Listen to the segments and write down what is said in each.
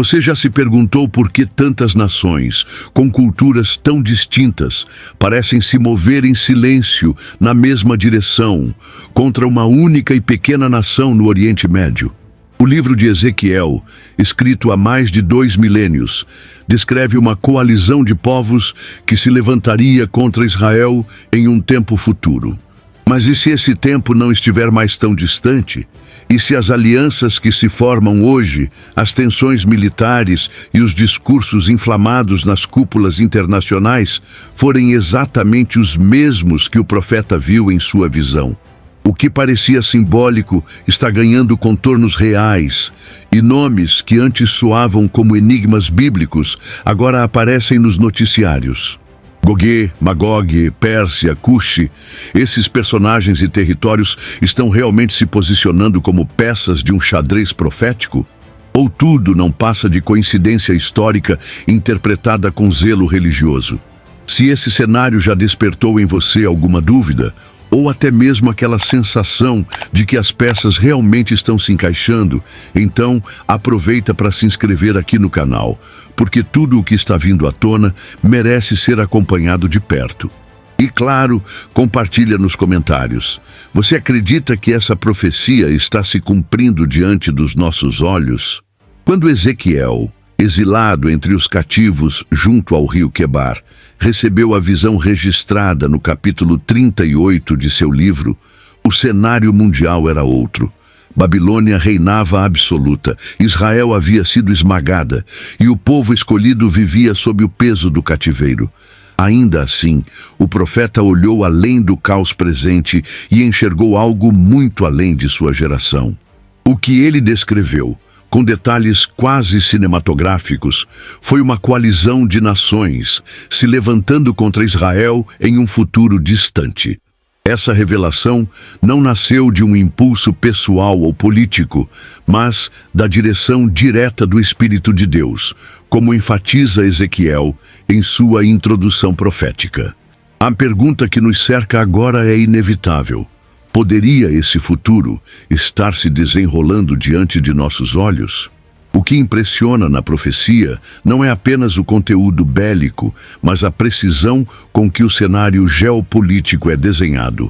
Você já se perguntou por que tantas nações, com culturas tão distintas, parecem se mover em silêncio na mesma direção, contra uma única e pequena nação no Oriente Médio? O livro de Ezequiel, escrito há mais de 2 milênios, descreve uma coalizão de povos que se levantaria contra Israel em um tempo futuro. Mas e se esse tempo não estiver mais tão distante? E se as alianças que se formam hoje, as tensões militares e os discursos inflamados nas cúpulas internacionais forem exatamente os mesmos que o profeta viu em sua visão? O que parecia simbólico está ganhando contornos reais, e nomes que antes soavam como enigmas bíblicos agora aparecem nos noticiários. Gog, Magog, Pérsia, Cuxi, esses personagens e territórios estão realmente se posicionando como peças de um xadrez profético? Ou tudo não passa de coincidência histórica interpretada com zelo religioso? Se esse cenário já despertou em você alguma dúvida, ou até mesmo aquela sensação de que as peças realmente estão se encaixando, então aproveita para se inscrever aqui no canal, porque tudo o que está vindo à tona merece ser acompanhado de perto. E claro, compartilha nos comentários. Você acredita que essa profecia está se cumprindo diante dos nossos olhos? Quando Ezequiel, exilado entre os cativos junto ao rio Quebar, recebeu a visão registrada no capítulo 38 de seu livro, o cenário mundial era outro. Babilônia reinava absoluta, Israel havia sido esmagada e o povo escolhido vivia sob o peso do cativeiro. Ainda assim, o profeta olhou além do caos presente e enxergou algo muito além de sua geração. O que ele descreveu, com detalhes quase cinematográficos, foi uma coalizão de nações se levantando contra Israel em um futuro distante. Essa revelação não nasceu de um impulso pessoal ou político, mas da direção direta do Espírito de Deus, como enfatiza Ezequiel em sua introdução profética. A pergunta que nos cerca agora é inevitável. Poderia esse futuro estar se desenrolando diante de nossos olhos? O que impressiona na profecia não é apenas o conteúdo bélico, mas a precisão com que o cenário geopolítico é desenhado.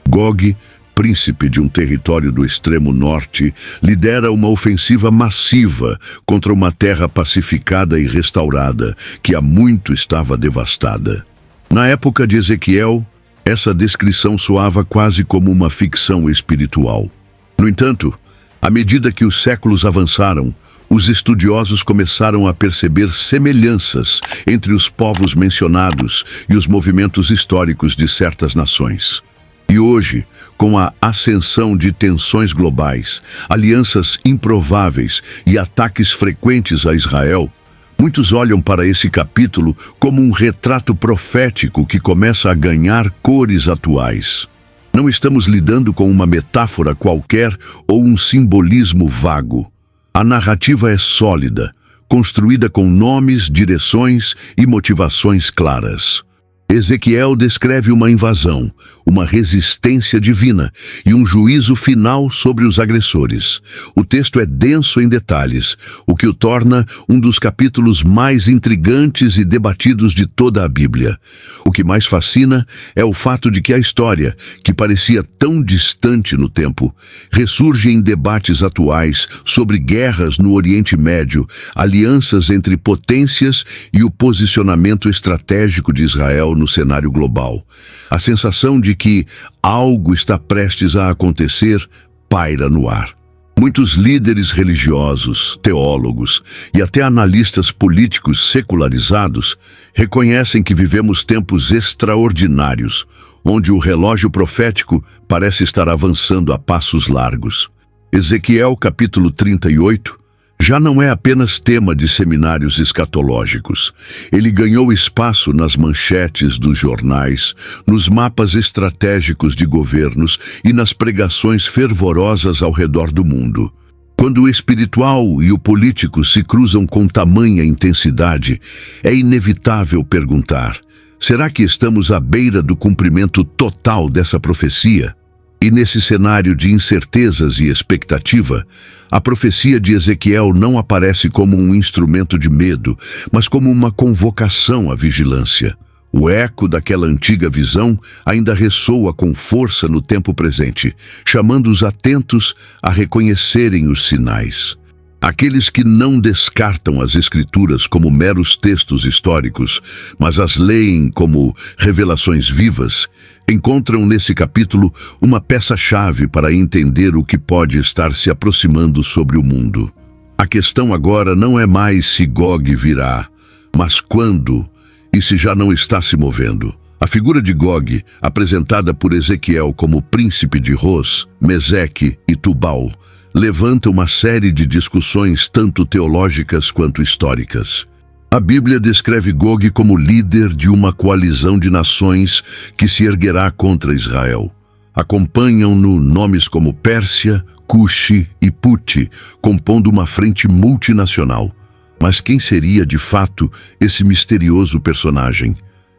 Gog, príncipe de um território do extremo norte, lidera uma ofensiva massiva contra uma terra pacificada e restaurada que há muito estava devastada. Na época de Ezequiel, essa descrição soava quase como uma ficção espiritual. No entanto, à medida que os séculos avançaram, os estudiosos começaram a perceber semelhanças entre os povos mencionados e os movimentos históricos de certas nações. E hoje, com a ascensão de tensões globais, alianças improváveis e ataques frequentes a Israel, muitos olham para esse capítulo como um retrato profético que começa a ganhar cores atuais. Não estamos lidando com uma metáfora qualquer ou um simbolismo vago. A narrativa é sólida, construída com nomes, direções e motivações claras. Ezequiel descreve uma invasão, uma resistência divina e um juízo final sobre os agressores. O texto é denso em detalhes, o que o torna um dos capítulos mais intrigantes e debatidos de toda a Bíblia. O que mais fascina é o fato de que a história, que parecia tão distante no tempo, ressurge em debates atuais sobre guerras no Oriente Médio, alianças entre potências e o posicionamento estratégico de Israel no cenário global. A sensação de que algo está prestes a acontecer paira no ar. Muitos líderes religiosos, teólogos e até analistas políticos secularizados reconhecem que vivemos tempos extraordinários, onde o relógio profético parece estar avançando a passos largos. Ezequiel capítulo 38 já não é apenas tema de seminários escatológicos. Ele ganhou espaço nas manchetes dos jornais, nos mapas estratégicos de governos e nas pregações fervorosas ao redor do mundo. Quando o espiritual e o político se cruzam com tamanha intensidade, é inevitável perguntar: será que estamos à beira do cumprimento total dessa profecia? E nesse cenário de incertezas e expectativa, a profecia de Ezequiel não aparece como um instrumento de medo, mas como uma convocação à vigilância. O eco daquela antiga visão ainda ressoa com força no tempo presente, chamando os atentos a reconhecerem os sinais. Aqueles que não descartam as Escrituras como meros textos históricos, mas as leem como revelações vivas, encontram nesse capítulo uma peça-chave para entender o que pode estar se aproximando sobre o mundo. A questão agora não é mais se Gog virá, mas quando e se já não está se movendo. A figura de Gog, apresentada por Ezequiel como príncipe de Ros, Meseque e Tubal, levanta uma série de discussões tanto teológicas quanto históricas. A Bíblia descreve Gog como líder de uma coalizão de nações que se erguerá contra Israel. Acompanham-no nomes como Pérsia, Cuxi e Puti, compondo uma frente multinacional. Mas quem seria, de fato, esse misterioso personagem?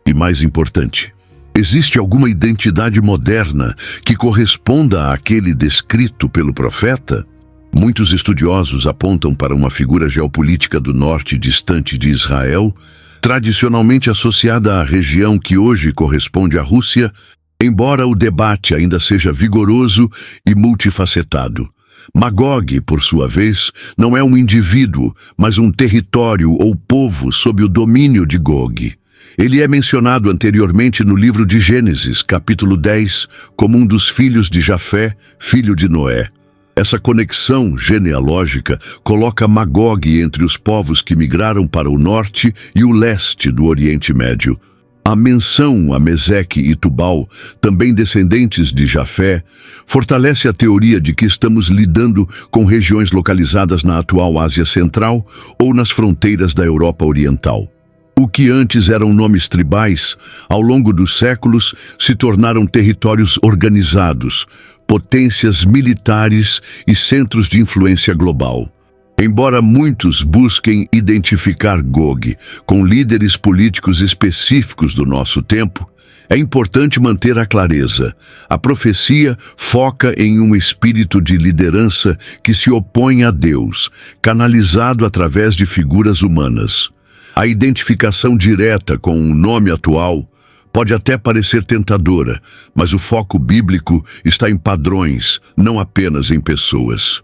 E mais importante, existe alguma identidade moderna que corresponda àquele descrito pelo profeta? Muitos estudiosos apontam para uma figura geopolítica do norte distante de Israel, tradicionalmente associada à região que hoje corresponde à Rússia, embora o debate ainda seja vigoroso e multifacetado. Magog, por sua vez, não é um indivíduo, mas um território ou povo sob o domínio de Gog. Ele é mencionado anteriormente no livro de Gênesis, capítulo 10, como um dos filhos de Jafé, filho de Noé. Essa conexão genealógica coloca Magog entre os povos que migraram para o norte e o leste do Oriente Médio. A menção a Meseque e Tubal, também descendentes de Jafé, fortalece a teoria de que estamos lidando com regiões localizadas na atual Ásia Central ou nas fronteiras da Europa Oriental. O que antes eram nomes tribais, ao longo dos séculos se tornaram territórios organizados, potências militares e centros de influência global. Embora muitos busquem identificar Gog com líderes políticos específicos do nosso tempo, é importante manter a clareza. A profecia foca em um espírito de liderança que se opõe a Deus, canalizado através de figuras humanas. A identificação direta com o nome atual pode até parecer tentadora, mas o foco bíblico está em padrões, não apenas em pessoas.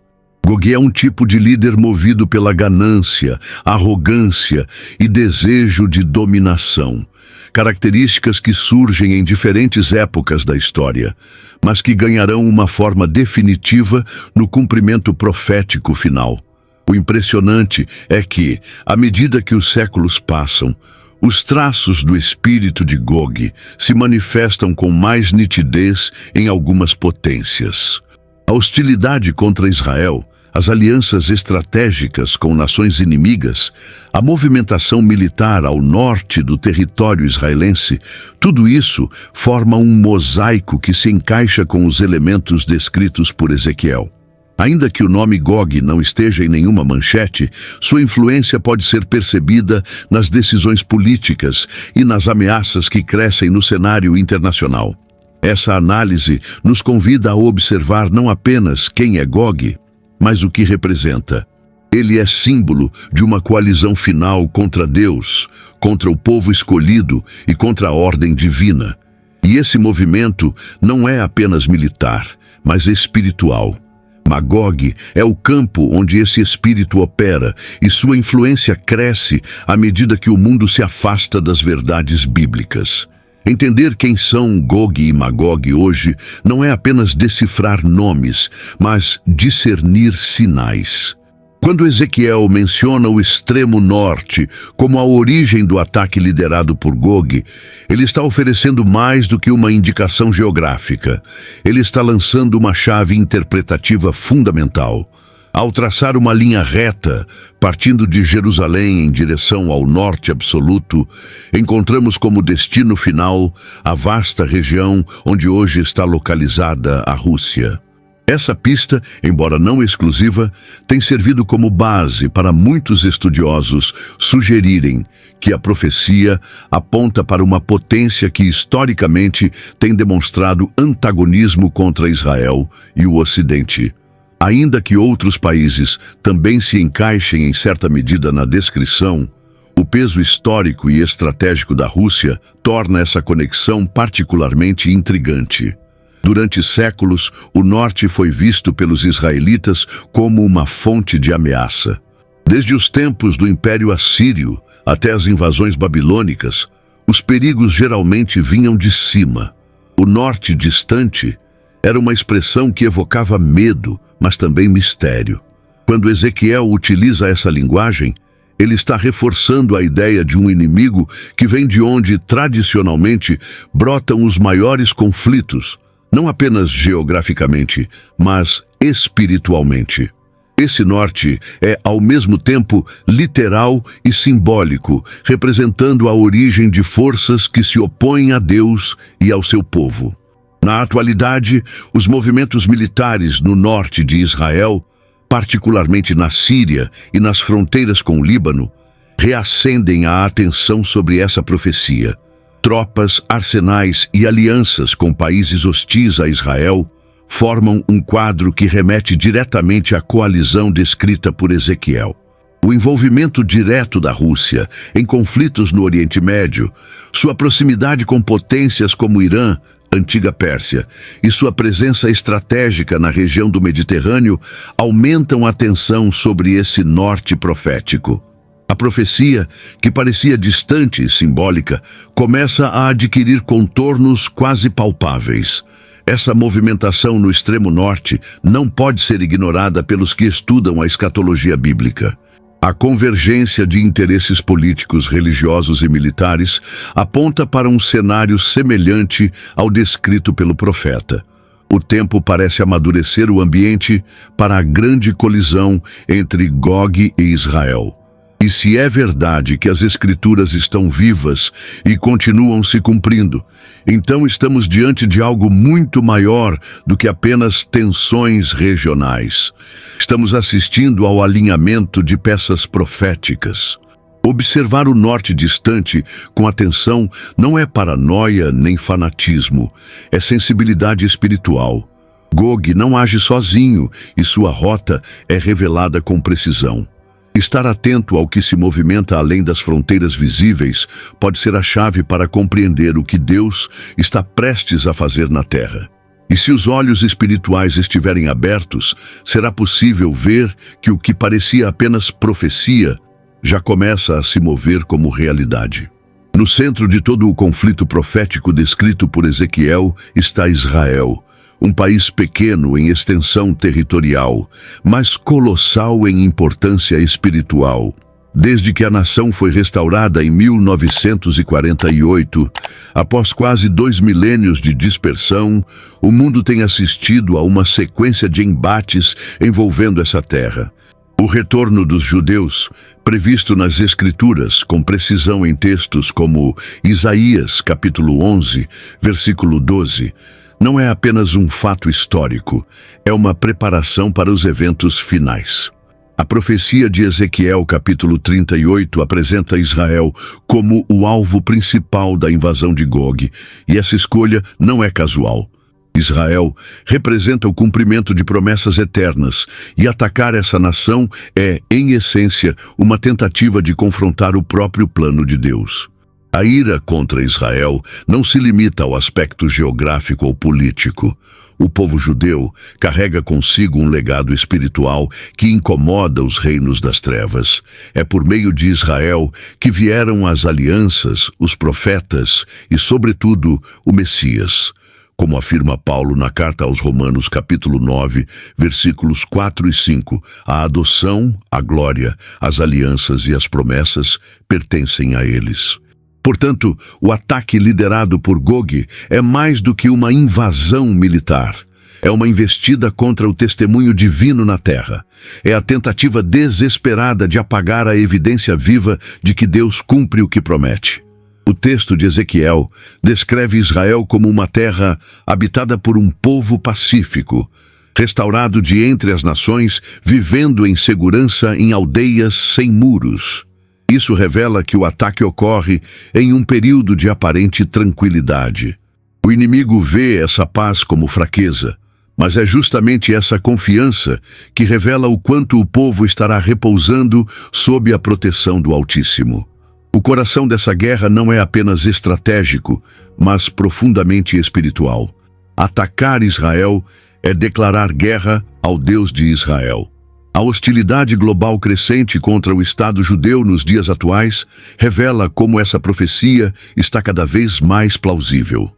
Gog é um tipo de líder movido pela ganância, arrogância e desejo de dominação, características que surgem em diferentes épocas da história, mas que ganharão uma forma definitiva no cumprimento profético final. O impressionante é que, à medida que os séculos passam, os traços do espírito de Gog se manifestam com mais nitidez em algumas potências. A hostilidade contra Israel, as alianças estratégicas com nações inimigas, a movimentação militar ao norte do território israelense, tudo isso forma um mosaico que se encaixa com os elementos descritos por Ezequiel. Ainda que o nome Gog não esteja em nenhuma manchete, sua influência pode ser percebida nas decisões políticas e nas ameaças que crescem no cenário internacional. Essa análise nos convida a observar não apenas quem é Gog, mas o que representa. Ele é símbolo de uma coalizão final contra Deus, contra o povo escolhido e contra a ordem divina. E esse movimento não é apenas militar, mas espiritual. Magog é o campo onde esse espírito opera e sua influência cresce à medida que o mundo se afasta das verdades bíblicas. Entender quem são Gog e Magog hoje não é apenas decifrar nomes, mas discernir sinais. Quando Ezequiel menciona o extremo norte como a origem do ataque liderado por Gog, ele está oferecendo mais do que uma indicação geográfica. Ele está lançando uma chave interpretativa fundamental. Ao traçar uma linha reta, partindo de Jerusalém em direção ao norte absoluto, encontramos como destino final a vasta região onde hoje está localizada a Rússia. Essa pista, embora não exclusiva, tem servido como base para muitos estudiosos sugerirem que a profecia aponta para uma potência que historicamente tem demonstrado antagonismo contra Israel e o Ocidente. Ainda que outros países também se encaixem em certa medida na descrição, o peso histórico e estratégico da Rússia torna essa conexão particularmente intrigante. Durante séculos, o norte foi visto pelos israelitas como uma fonte de ameaça. Desde os tempos do Império Assírio até as invasões babilônicas, os perigos geralmente vinham de cima. O norte distante era uma expressão que evocava medo, mas também mistério. Quando Ezequiel utiliza essa linguagem, ele está reforçando a ideia de um inimigo que vem de onde, tradicionalmente, brotam os maiores conflitos, não apenas geograficamente, mas espiritualmente. Esse norte é, ao mesmo tempo, literal e simbólico, representando a origem de forças que se opõem a Deus e ao seu povo. Na atualidade, os movimentos militares no norte de Israel, particularmente na Síria e nas fronteiras com o Líbano, reacendem a atenção sobre essa profecia. Tropas, arsenais e alianças com países hostis a Israel formam um quadro que remete diretamente à coalizão descrita por Ezequiel. O envolvimento direto da Rússia em conflitos no Oriente Médio, sua proximidade com potências como Irã, antiga Pérsia, e sua presença estratégica na região do Mediterrâneo aumentam a tensão sobre esse norte profético. A profecia, que parecia distante e simbólica, começa a adquirir contornos quase palpáveis. Essa movimentação no extremo norte não pode ser ignorada pelos que estudam a escatologia bíblica. A convergência de interesses políticos, religiosos e militares aponta para um cenário semelhante ao descrito pelo profeta. O tempo parece amadurecer o ambiente para a grande colisão entre Gog e Israel. E se é verdade que as Escrituras estão vivas e continuam se cumprindo, então estamos diante de algo muito maior do que apenas tensões regionais. Estamos assistindo ao alinhamento de peças proféticas. Observar o norte distante com atenção não é paranoia nem fanatismo, é sensibilidade espiritual. Gog não age sozinho e sua rota é revelada com precisão. Estar atento ao que se movimenta além das fronteiras visíveis pode ser a chave para compreender o que Deus está prestes a fazer na terra. E se os olhos espirituais estiverem abertos, será possível ver que o que parecia apenas profecia já começa a se mover como realidade. No centro de todo o conflito profético descrito por Ezequiel está Israel, um país pequeno em extensão territorial, mas colossal em importância espiritual. Desde que a nação foi restaurada em 1948, após quase 2 milênios de dispersão, o mundo tem assistido a uma sequência de embates envolvendo essa terra. O retorno dos judeus, previsto nas Escrituras com precisão em textos como Isaías, capítulo 11, versículo 12, não é apenas um fato histórico, é uma preparação para os eventos finais. A profecia de Ezequiel, capítulo 38, apresenta Israel como o alvo principal da invasão de Gog, e essa escolha não é casual. Israel representa o cumprimento de promessas eternas, e atacar essa nação é, em essência, uma tentativa de confrontar o próprio plano de Deus. A ira contra Israel não se limita ao aspecto geográfico ou político. O povo judeu carrega consigo um legado espiritual que incomoda os reinos das trevas. É por meio de Israel que vieram as alianças, os profetas e, sobretudo, o Messias. Como afirma Paulo na carta aos Romanos, capítulo 9, versículos 4 e 5, a adoção, a glória, as alianças e as promessas pertencem a eles. Portanto, o ataque liderado por Gog é mais do que uma invasão militar. É uma investida contra o testemunho divino na terra. É a tentativa desesperada de apagar a evidência viva de que Deus cumpre o que promete. O texto de Ezequiel descreve Israel como uma terra habitada por um povo pacífico. restaurado de entre as nações, vivendo em segurança em aldeias sem muros. Isso revela que o ataque ocorre em um período de aparente tranquilidade. O inimigo vê essa paz como fraqueza, mas é justamente essa confiança que revela o quanto o povo estará repousando sob a proteção do Altíssimo. O coração dessa guerra não é apenas estratégico, mas profundamente espiritual. Atacar Israel é declarar guerra ao Deus de Israel. A hostilidade global crescente contra o Estado judeu nos dias atuais revela como essa profecia está cada vez mais plausível.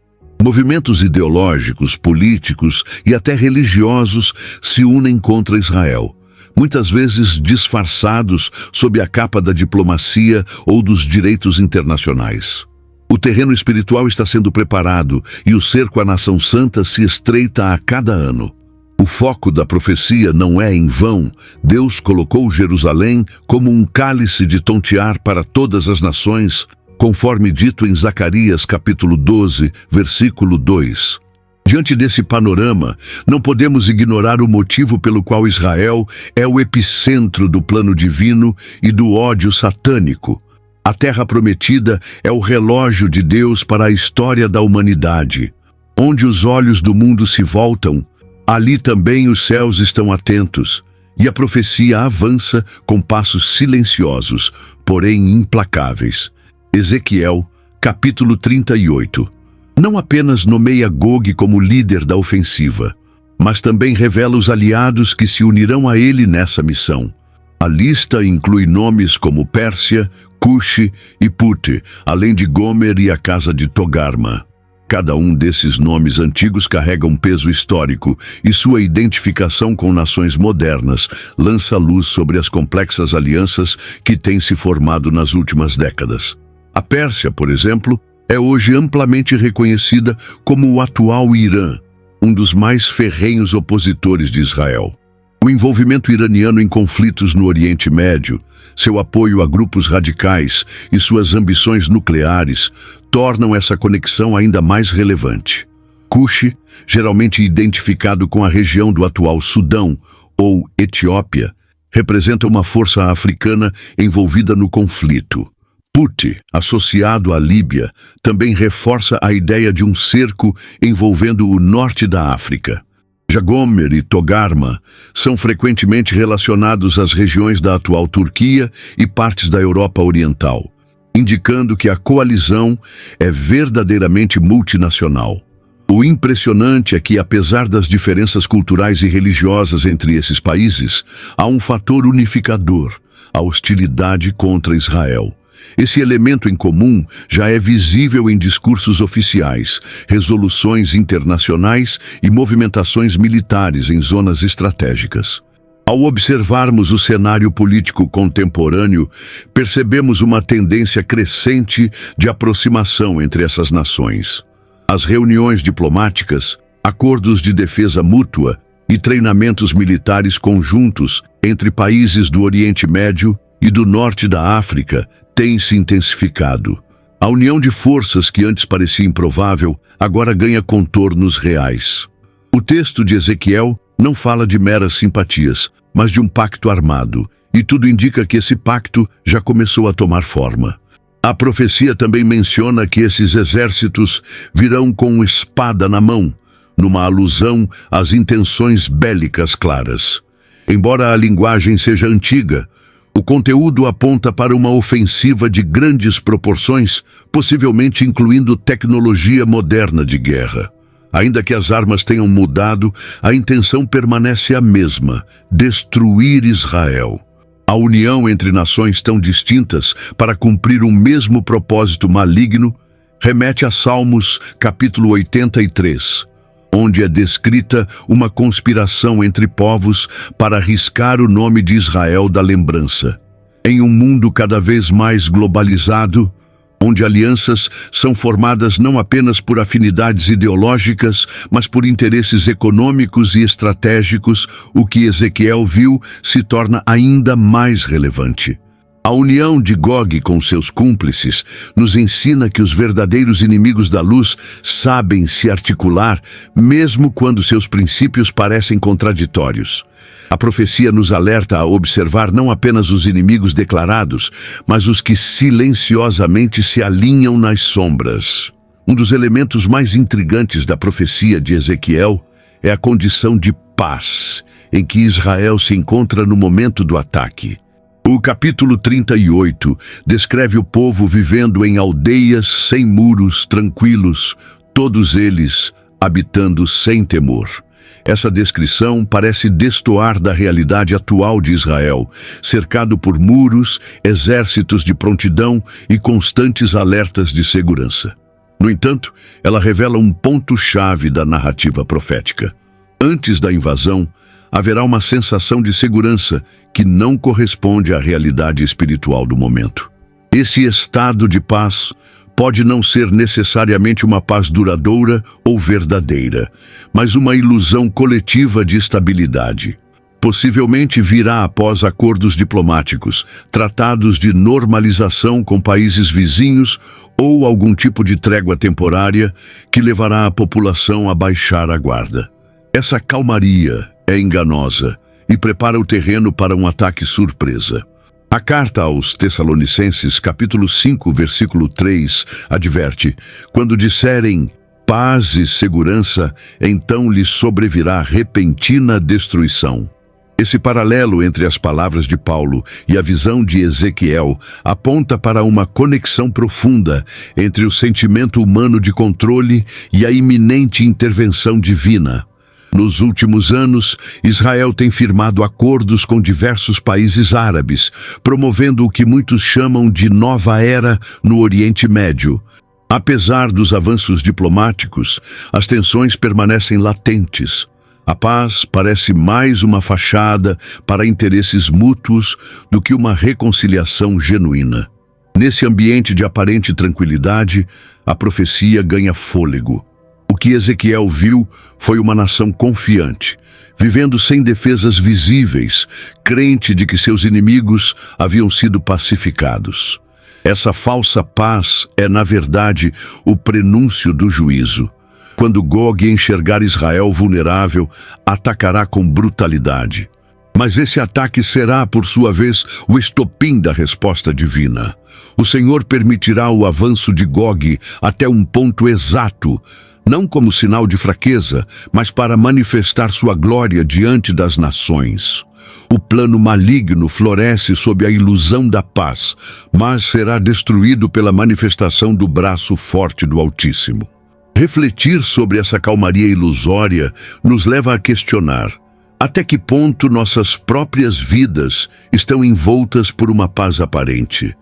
Movimentos ideológicos, políticos e até religiosos se unem contra Israel, muitas vezes disfarçados sob a capa da diplomacia ou dos direitos internacionais. O terreno espiritual está sendo preparado e o cerco à nação santa se estreita a cada ano. O foco da profecia não é em vão. Deus colocou Jerusalém como um cálice de tontear para todas as nações, conforme dito em Zacarias capítulo 12, versículo 2. Diante desse panorama, não podemos ignorar o motivo pelo qual Israel é o epicentro do plano divino e do ódio satânico. A Terra Prometida é o relógio de Deus para a história da humanidade. Onde os olhos do mundo se voltam, ali também os céus estão atentos, e a profecia avança com passos silenciosos, porém implacáveis. Ezequiel, capítulo 38. Não apenas nomeia Gog como líder da ofensiva, mas também revela os aliados que se unirão a ele nessa missão. A lista inclui nomes como Pérsia, Cuxi e Pute, além de Gomer e a casa de Togarma. Cada um desses nomes antigos carrega um peso histórico e sua identificação com nações modernas lança luz sobre as complexas alianças que têm se formado nas últimas décadas. A Pérsia, por exemplo, é hoje amplamente reconhecida como o atual Irã, um dos mais ferrenhos opositores de Israel. O envolvimento iraniano em conflitos no Oriente Médio, seu apoio a grupos radicais e suas ambições nucleares tornam essa conexão ainda mais relevante. Cuxi, geralmente identificado com a região do atual Sudão ou Etiópia, representa uma força africana envolvida no conflito. Pute, associado à Líbia, também reforça a ideia de um cerco envolvendo o norte da África. Gomer e Togarma são frequentemente relacionados às regiões da atual Turquia e partes da Europa Oriental, indicando que a coalizão é verdadeiramente multinacional. O impressionante é que, apesar das diferenças culturais e religiosas entre esses países, há um fator unificador: a hostilidade contra Israel. Esse elemento em comum já é visível em discursos oficiais, resoluções internacionais e movimentações militares em zonas estratégicas. Ao observarmos o cenário político contemporâneo, percebemos uma tendência crescente de aproximação entre essas nações. As reuniões diplomáticas, acordos de defesa mútua e treinamentos militares conjuntos entre países do Oriente Médio e do norte da África têm se intensificado. A união de forças que antes parecia improvável agora ganha contornos reais. O texto de Ezequiel não fala de meras simpatias, mas de um pacto armado, e tudo indica que esse pacto já começou a tomar forma. A profecia também menciona que esses exércitos virão com espada na mão, numa alusão às intenções bélicas claras. Embora a linguagem seja antiga, o conteúdo aponta para uma ofensiva de grandes proporções, possivelmente incluindo tecnologia moderna de guerra. Ainda que as armas tenham mudado, a intenção permanece a mesma: destruir Israel. A união entre nações tão distintas para cumprir um mesmo propósito maligno remete a Salmos, capítulo 83, onde é descrita uma conspiração entre povos para riscar o nome de Israel da lembrança. Em um mundo cada vez mais globalizado, onde alianças são formadas não apenas por afinidades ideológicas, mas por interesses econômicos e estratégicos, o que Ezequiel viu se torna ainda mais relevante. A união de Gog com seus cúmplices nos ensina que os verdadeiros inimigos da luz sabem se articular, mesmo quando seus princípios parecem contraditórios. A profecia nos alerta a observar não apenas os inimigos declarados, mas os que silenciosamente se alinham nas sombras. Um dos elementos mais intrigantes da profecia de Ezequiel é a condição de paz em que Israel se encontra no momento do ataque. O capítulo 38 descreve o povo vivendo em aldeias sem muros, tranquilos, todos eles habitando sem temor. Essa descrição parece destoar da realidade atual de Israel, cercado por muros, exércitos de prontidão e constantes alertas de segurança. No entanto, ela revela um ponto-chave da narrativa profética. Antes da invasão, haverá uma sensação de segurança que não corresponde à realidade espiritual do momento. Esse estado de paz pode não ser necessariamente uma paz duradoura ou verdadeira, mas uma ilusão coletiva de estabilidade. Possivelmente virá após acordos diplomáticos, tratados de normalização com países vizinhos ou algum tipo de trégua temporária que levará a população a baixar a guarda. Essa calmaria é enganosa e prepara o terreno para um ataque surpresa. A carta aos Tessalonicenses, capítulo 5, versículo 3, adverte: quando disserem paz e segurança, então lhes sobrevirá repentina destruição. Esse paralelo entre as palavras de Paulo e a visão de Ezequiel aponta para uma conexão profunda entre o sentimento humano de controle e a iminente intervenção divina. Nos últimos anos, Israel tem firmado acordos com diversos países árabes, promovendo o que muitos chamam de nova era no Oriente Médio. Apesar dos avanços diplomáticos, as tensões permanecem latentes. A paz parece mais uma fachada para interesses mútuos do que uma reconciliação genuína. Nesse ambiente de aparente tranquilidade, a profecia ganha fôlego. O que Ezequiel viu foi uma nação confiante, vivendo sem defesas visíveis, crente de que seus inimigos haviam sido pacificados. Essa falsa paz é, na verdade, o prenúncio do juízo. Quando Gog enxergar Israel vulnerável, atacará com brutalidade. Mas esse ataque será, por sua vez, o estopim da resposta divina. O Senhor permitirá o avanço de Gog até um ponto exato, não como sinal de fraqueza, mas para manifestar sua glória diante das nações. O plano maligno floresce sob a ilusão da paz, mas será destruído pela manifestação do braço forte do Altíssimo. Refletir sobre essa calmaria ilusória nos leva a questionar: até que ponto nossas próprias vidas estão envoltas por uma paz aparente?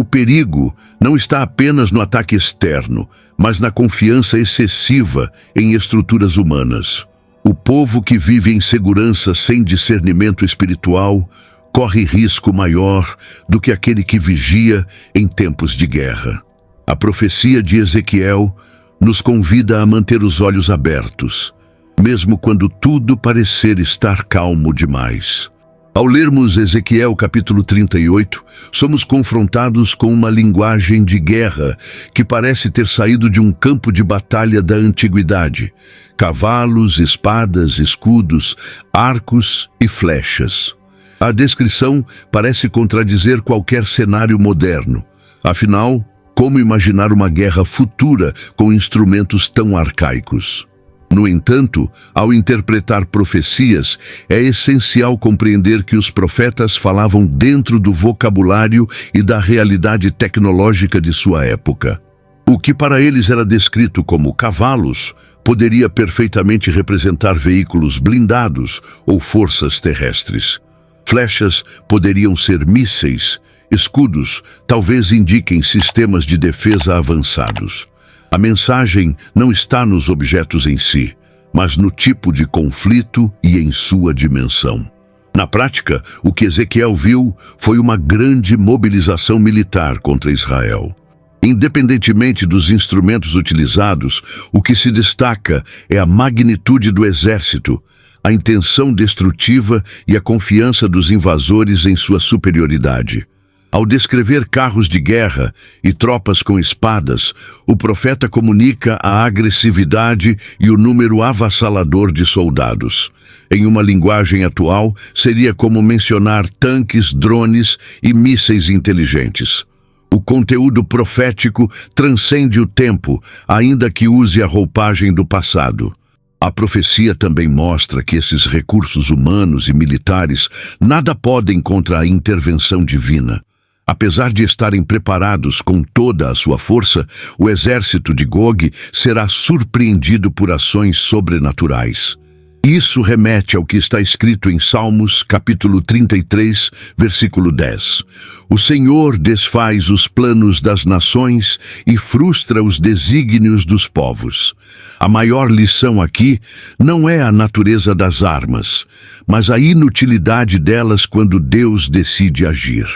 O perigo não está apenas no ataque externo, mas na confiança excessiva em estruturas humanas. O povo que vive em segurança sem discernimento espiritual corre risco maior do que aquele que vigia em tempos de guerra. A profecia de Ezequiel nos convida a manter os olhos abertos, mesmo quando tudo parecer estar calmo demais. Ao lermos Ezequiel capítulo 38, somos confrontados com uma linguagem de guerra que parece ter saído de um campo de batalha da antiguidade. Cavalos, espadas, escudos, arcos e flechas. A descrição parece contradizer qualquer cenário moderno. Afinal, como imaginar uma guerra futura com instrumentos tão arcaicos? No entanto, ao interpretar profecias, é essencial compreender que os profetas falavam dentro do vocabulário e da realidade tecnológica de sua época. O que para eles era descrito como cavalos, poderia perfeitamente representar veículos blindados ou forças terrestres. Flechas poderiam ser mísseis, escudos talvez indiquem sistemas de defesa avançados. A mensagem não está nos objetos em si, mas no tipo de conflito e em sua dimensão. Na prática, o que Ezequiel viu foi uma grande mobilização militar contra Israel. Independentemente dos instrumentos utilizados, o que se destaca é a magnitude do exército, a intenção destrutiva e a confiança dos invasores em sua superioridade. Ao descrever carros de guerra e tropas com espadas, o profeta comunica a agressividade e o número avassalador de soldados. Em uma linguagem atual, seria como mencionar tanques, drones e mísseis inteligentes. O conteúdo profético transcende o tempo, ainda que use a roupagem do passado. A profecia também mostra que esses recursos humanos e militares nada podem contra a intervenção divina. Apesar de estarem preparados com toda a sua força, o exército de Gog será surpreendido por ações sobrenaturais. Isso remete ao que está escrito em Salmos, capítulo 33, versículo 10. O Senhor desfaz os planos das nações e frustra os desígnios dos povos. A maior lição aqui não é a natureza das armas, mas a inutilidade delas quando Deus decide agir.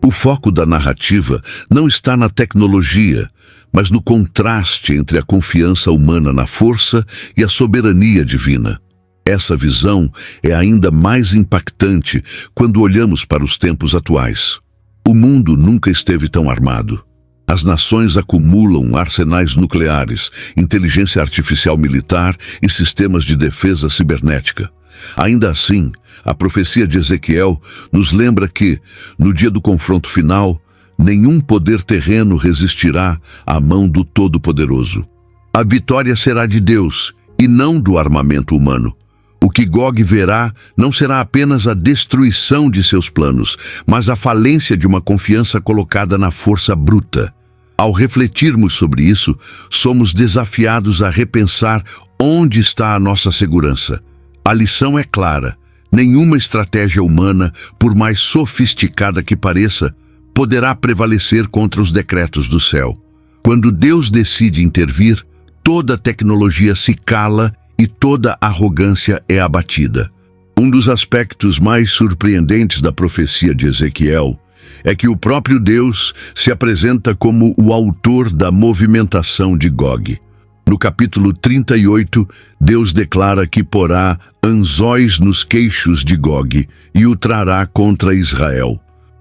O foco da narrativa não está na tecnologia, mas no contraste entre a confiança humana na força e a soberania divina. Essa visão é ainda mais impactante quando olhamos para os tempos atuais. O mundo nunca esteve tão armado. As nações acumulam arsenais nucleares, inteligência artificial militar e sistemas de defesa cibernética. Ainda assim, a profecia de Ezequiel nos lembra que, no dia do confronto final, nenhum poder terreno resistirá à mão do Todo-Poderoso. A vitória será de Deus e não do armamento humano. O que Gog verá não será apenas a destruição de seus planos, mas a falência de uma confiança colocada na força bruta. Ao refletirmos sobre isso, somos desafiados a repensar onde está a nossa segurança. A lição é clara: nenhuma estratégia humana, por mais sofisticada que pareça, poderá prevalecer contra os decretos do céu. Quando Deus decide intervir, toda tecnologia se cala e toda arrogância é abatida. Um dos aspectos mais surpreendentes da profecia de Ezequiel é que o próprio Deus se apresenta como o autor da movimentação de Gog. No capítulo 38, Deus declara que porá anzóis nos queixos de Gog e o trará contra Israel.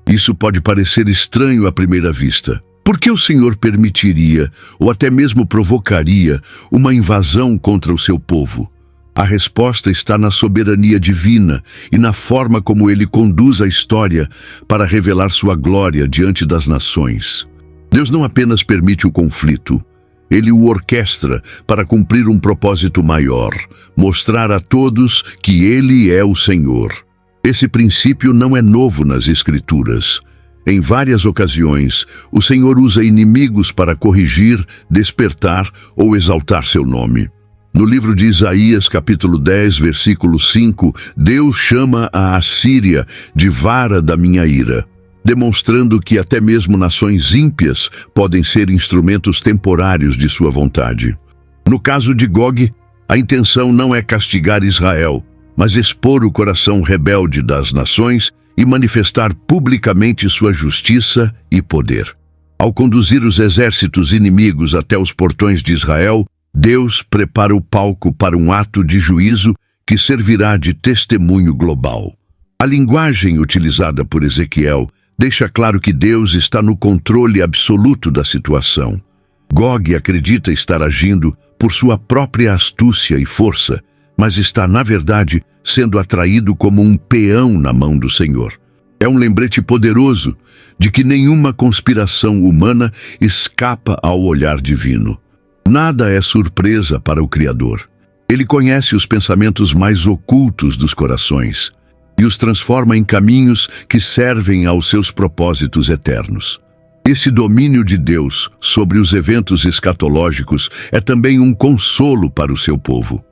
Isso pode parecer estranho à primeira vista. Por que o Senhor permitiria, ou até mesmo provocaria, uma invasão contra o seu povo? A resposta está na soberania divina e na forma como ele conduz a história para revelar sua glória diante das nações. Deus não apenas permite o conflito, ele o orquestra para cumprir um propósito maior, mostrar a todos que ele é o Senhor. Esse princípio não é novo nas Escrituras. Em várias ocasiões, o Senhor usa inimigos para corrigir, despertar ou exaltar seu nome. No livro de Isaías, capítulo 10, versículo 5, Deus chama a Assíria de vara da minha ira, demonstrando que até mesmo nações ímpias podem ser instrumentos temporários de sua vontade. No caso de Gog, a intenção não é castigar Israel, mas expor o coração rebelde das nações e manifestar publicamente sua justiça e poder. Ao conduzir os exércitos inimigos até os portões de Israel, Deus prepara o palco para um ato de juízo que servirá de testemunho global. A linguagem utilizada por Ezequiel deixa claro que Deus está no controle absoluto da situação. Gog acredita estar agindo por sua própria astúcia e força, mas está, na verdade, sendo atraído como um peão na mão do Senhor. É um lembrete poderoso de que nenhuma conspiração humana escapa ao olhar divino. Nada é surpresa para o Criador. Ele conhece os pensamentos mais ocultos dos corações e os transforma em caminhos que servem aos seus propósitos eternos. Esse domínio de Deus sobre os eventos escatológicos é também um consolo para o seu povo.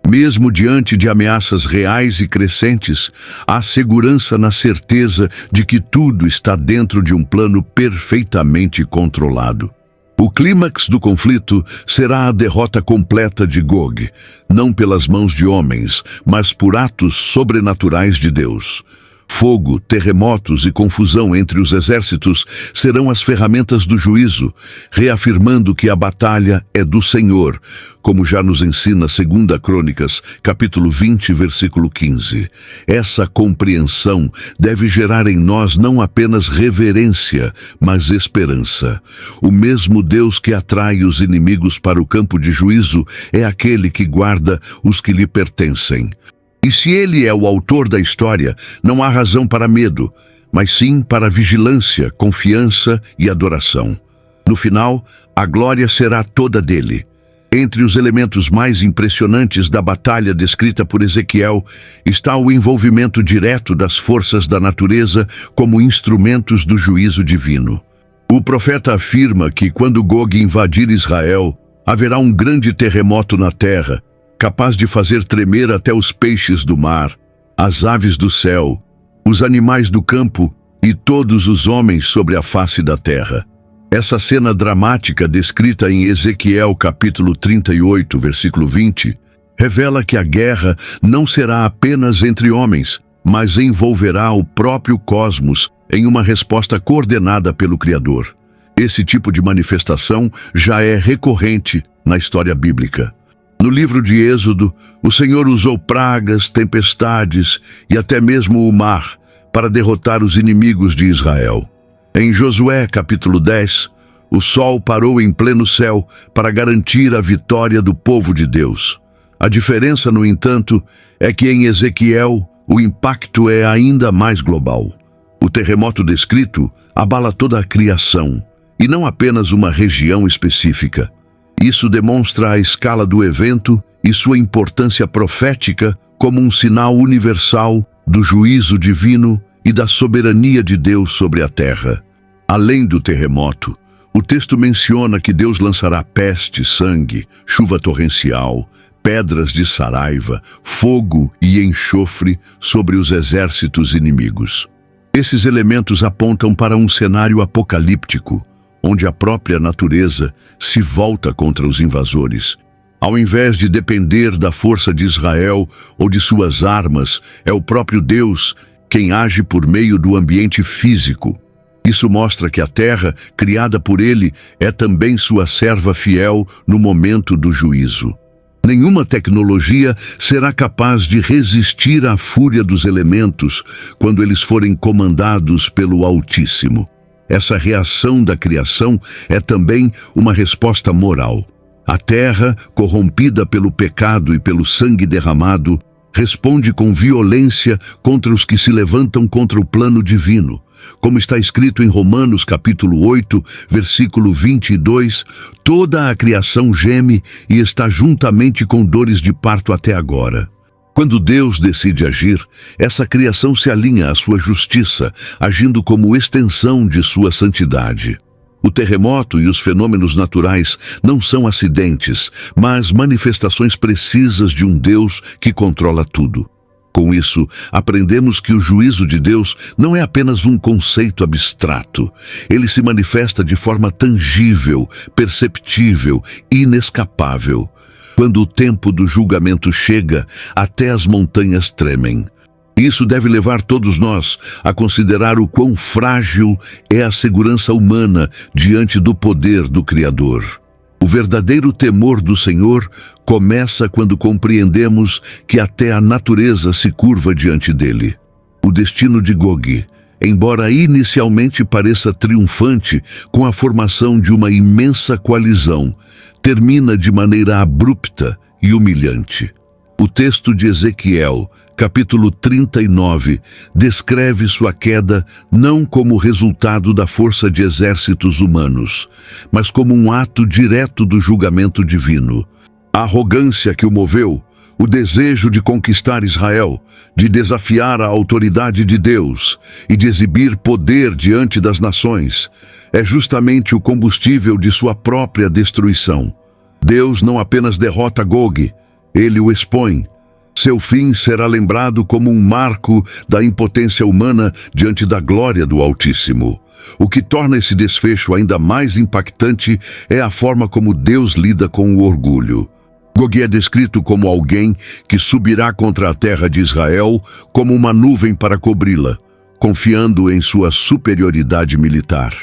Mesmo diante de ameaças reais e crescentes, há segurança na certeza de que tudo está dentro de um plano perfeitamente controlado. O clímax do conflito será a derrota completa de Gog, não pelas mãos de homens, mas por atos sobrenaturais de Deus. Fogo, terremotos e confusão entre os exércitos serão as ferramentas do juízo, reafirmando que a batalha é do Senhor, como já nos ensina 2 Crônicas, capítulo 20, versículo 15. Essa compreensão deve gerar em nós não apenas reverência, mas esperança. O mesmo Deus que atrai os inimigos para o campo de juízo é aquele que guarda os que lhe pertencem. E se ele é o autor da história, não há razão para medo, mas sim para vigilância, confiança e adoração. No final, a glória será toda dele. Entre os elementos mais impressionantes da batalha descrita por Ezequiel está o envolvimento direto das forças da natureza como instrumentos do juízo divino. O profeta afirma que quando Gog invadir Israel, haverá um grande terremoto na terra, capaz de fazer tremer até os peixes do mar, as aves do céu, os animais do campo e todos os homens sobre a face da terra. Essa cena dramática descrita em Ezequiel capítulo 38, versículo 20, revela que a guerra não será apenas entre homens, mas envolverá o próprio cosmos em uma resposta coordenada pelo Criador. Esse tipo de manifestação já é recorrente na história bíblica. No livro de Êxodo, o Senhor usou pragas, tempestades e até mesmo o mar para derrotar os inimigos de Israel. Em Josué, capítulo 10, o sol parou em pleno céu para garantir a vitória do povo de Deus. A diferença, no entanto, é que em Ezequiel o impacto é ainda mais global. O terremoto descrito abala toda a criação, e não apenas uma região específica. Isso demonstra a escala do evento e sua importância profética como um sinal universal do juízo divino e da soberania de Deus sobre a terra. Além do terremoto, o texto menciona que Deus lançará peste, sangue, chuva torrencial, pedras de saraiva, fogo e enxofre sobre os exércitos inimigos. Esses elementos apontam para um cenário apocalíptico, onde a própria natureza se volta contra os invasores. Ao invés de depender da força de Israel ou de suas armas, é o próprio Deus quem age por meio do ambiente físico. Isso mostra que a terra, criada por ele, é também sua serva fiel no momento do juízo. Nenhuma tecnologia será capaz de resistir à fúria dos elementos quando eles forem comandados pelo Altíssimo. Essa reação da criação é também uma resposta moral. A terra, corrompida pelo pecado e pelo sangue derramado, responde com violência contra os que se levantam contra o plano divino. Como está escrito em Romanos capítulo 8, versículo 22, toda a criação geme e está juntamente com dores de parto até agora. Quando Deus decide agir, essa criação se alinha à sua justiça, agindo como extensão de sua santidade. O terremoto e os fenômenos naturais não são acidentes, mas manifestações precisas de um Deus que controla tudo. Com isso, aprendemos que o juízo de Deus não é apenas um conceito abstrato. Ele se manifesta de forma tangível, perceptível e inescapável. Quando o tempo do julgamento chega, até as montanhas tremem. Isso deve levar todos nós a considerar o quão frágil é a segurança humana diante do poder do Criador. O verdadeiro temor do Senhor começa quando compreendemos que até a natureza se curva diante dele. O destino de Gog, embora inicialmente pareça triunfante com a formação de uma imensa coalizão, termina de maneira abrupta e humilhante. O texto de Ezequiel, capítulo 39, descreve sua queda não como resultado da força de exércitos humanos, mas como um ato direto do julgamento divino. A arrogância que o moveu, o desejo de conquistar Israel, de desafiar a autoridade de Deus e de exibir poder diante das nações, é justamente o combustível de sua própria destruição. Deus não apenas derrota Gog, ele o expõe. Seu fim será lembrado como um marco da impotência humana diante da glória do Altíssimo. O que torna esse desfecho ainda mais impactante é a forma como Deus lida com o orgulho. Gog é descrito como alguém que subirá contra a terra de Israel como uma nuvem para cobri-la, confiando em sua superioridade militar.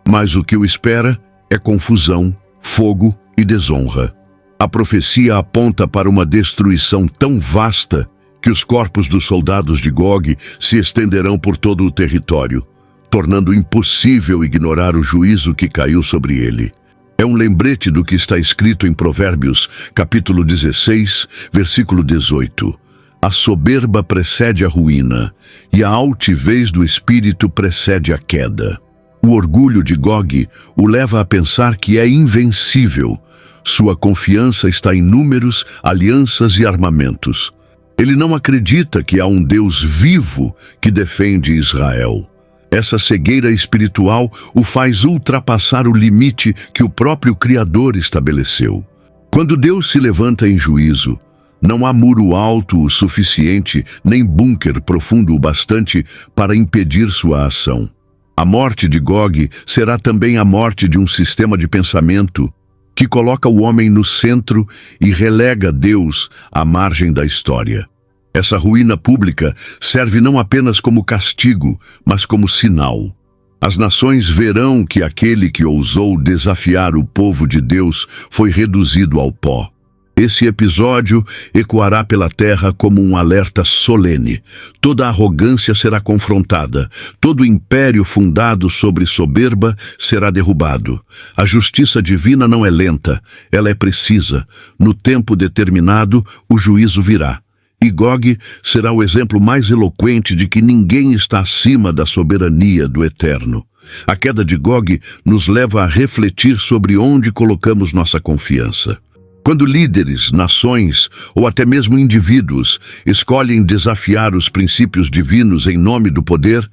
Mas o que o espera é confusão, fogo e desonra. A profecia aponta para uma destruição tão vasta que os corpos dos soldados de Gog se estenderão por todo o território, tornando impossível ignorar o juízo que caiu sobre ele. É um lembrete do que está escrito em Provérbios, capítulo 16, versículo 18. A soberba precede a ruína, e a altivez do espírito precede a queda. O orgulho de Gog o leva a pensar que é invencível. Sua confiança está em números, alianças e armamentos. Ele não acredita que há um Deus vivo que defende Israel. Essa cegueira espiritual o faz ultrapassar o limite que o próprio Criador estabeleceu. Quando Deus se levanta em juízo, não há muro alto o suficiente, nem bunker profundo o bastante para impedir sua ação. A morte de Gog será também a morte de um sistema de pensamento que coloca o homem no centro e relega Deus à margem da história. Essa ruína pública serve não apenas como castigo, mas como sinal. As nações verão que aquele que ousou desafiar o povo de Deus foi reduzido ao pó. Esse episódio ecoará pela terra como um alerta solene. Toda arrogância será confrontada, todo império fundado sobre soberba será derrubado. A justiça divina não é lenta, ela é precisa. No tempo determinado, o juízo virá. E Gog será o exemplo mais eloquente de que ninguém está acima da soberania do Eterno. A queda de Gog nos leva a refletir sobre onde colocamos nossa confiança. Quando líderes, nações ou até mesmo indivíduos escolhem desafiar os princípios divinos em nome do poder,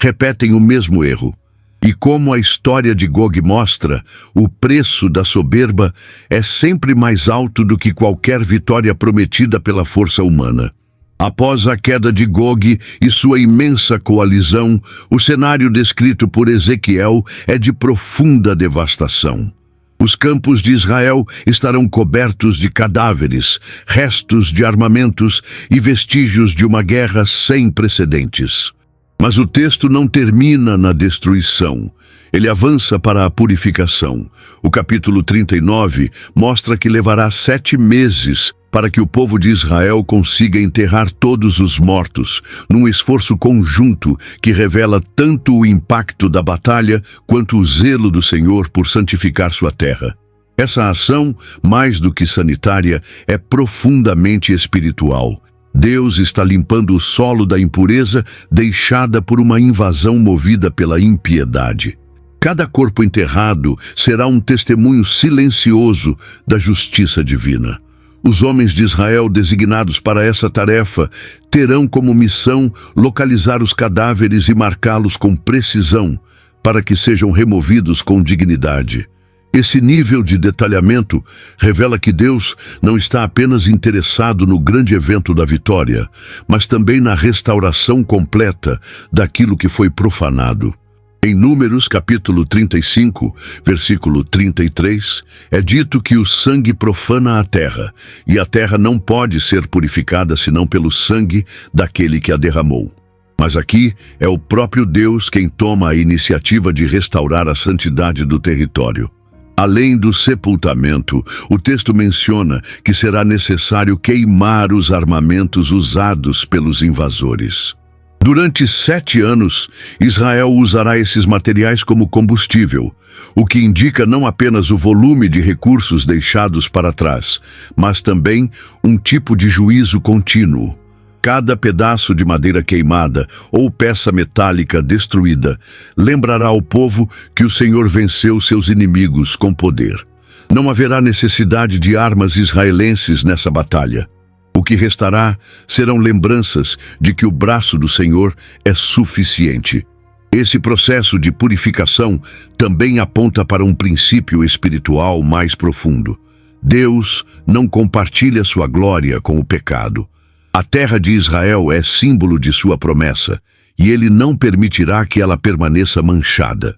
repetem o mesmo erro. E como a história de Gog mostra, o preço da soberba é sempre mais alto do que qualquer vitória prometida pela força humana. Após a queda de Gog e sua imensa coalizão, o cenário descrito por Ezequiel é de profunda devastação. Os campos de Israel estarão cobertos de cadáveres, restos de armamentos e vestígios de uma guerra sem precedentes. Mas o texto não termina na destruição. Ele avança para a purificação. O capítulo 39 mostra que levará 7 meses para que o povo de Israel consiga enterrar todos os mortos, num esforço conjunto que revela tanto o impacto da batalha quanto o zelo do Senhor por santificar sua terra. Essa ação, mais do que sanitária, é profundamente espiritual. Deus está limpando o solo da impureza deixada por uma invasão movida pela impiedade. Cada corpo enterrado será um testemunho silencioso da justiça divina. Os homens de Israel designados para essa tarefa terão como missão localizar os cadáveres e marcá-los com precisão, para que sejam removidos com dignidade. Esse nível de detalhamento revela que Deus não está apenas interessado no grande evento da vitória, mas também na restauração completa daquilo que foi profanado. Em Números, capítulo 35, versículo 33, é dito que o sangue profana a terra, e a terra não pode ser purificada senão pelo sangue daquele que a derramou. Mas aqui é o próprio Deus quem toma a iniciativa de restaurar a santidade do território. Além do sepultamento, o texto menciona que será necessário queimar os armamentos usados pelos invasores. Durante 7 anos, Israel usará esses materiais como combustível, o que indica não apenas o volume de recursos deixados para trás, mas também um tipo de juízo contínuo. Cada pedaço de madeira queimada ou peça metálica destruída lembrará ao povo que o Senhor venceu seus inimigos com poder. Não haverá necessidade de armas israelenses nessa batalha. O que restará serão lembranças de que o braço do Senhor é suficiente. Esse processo de purificação também aponta para um princípio espiritual mais profundo. Deus não compartilha sua glória com o pecado. A terra de Israel é símbolo de sua promessa, e ele não permitirá que ela permaneça manchada.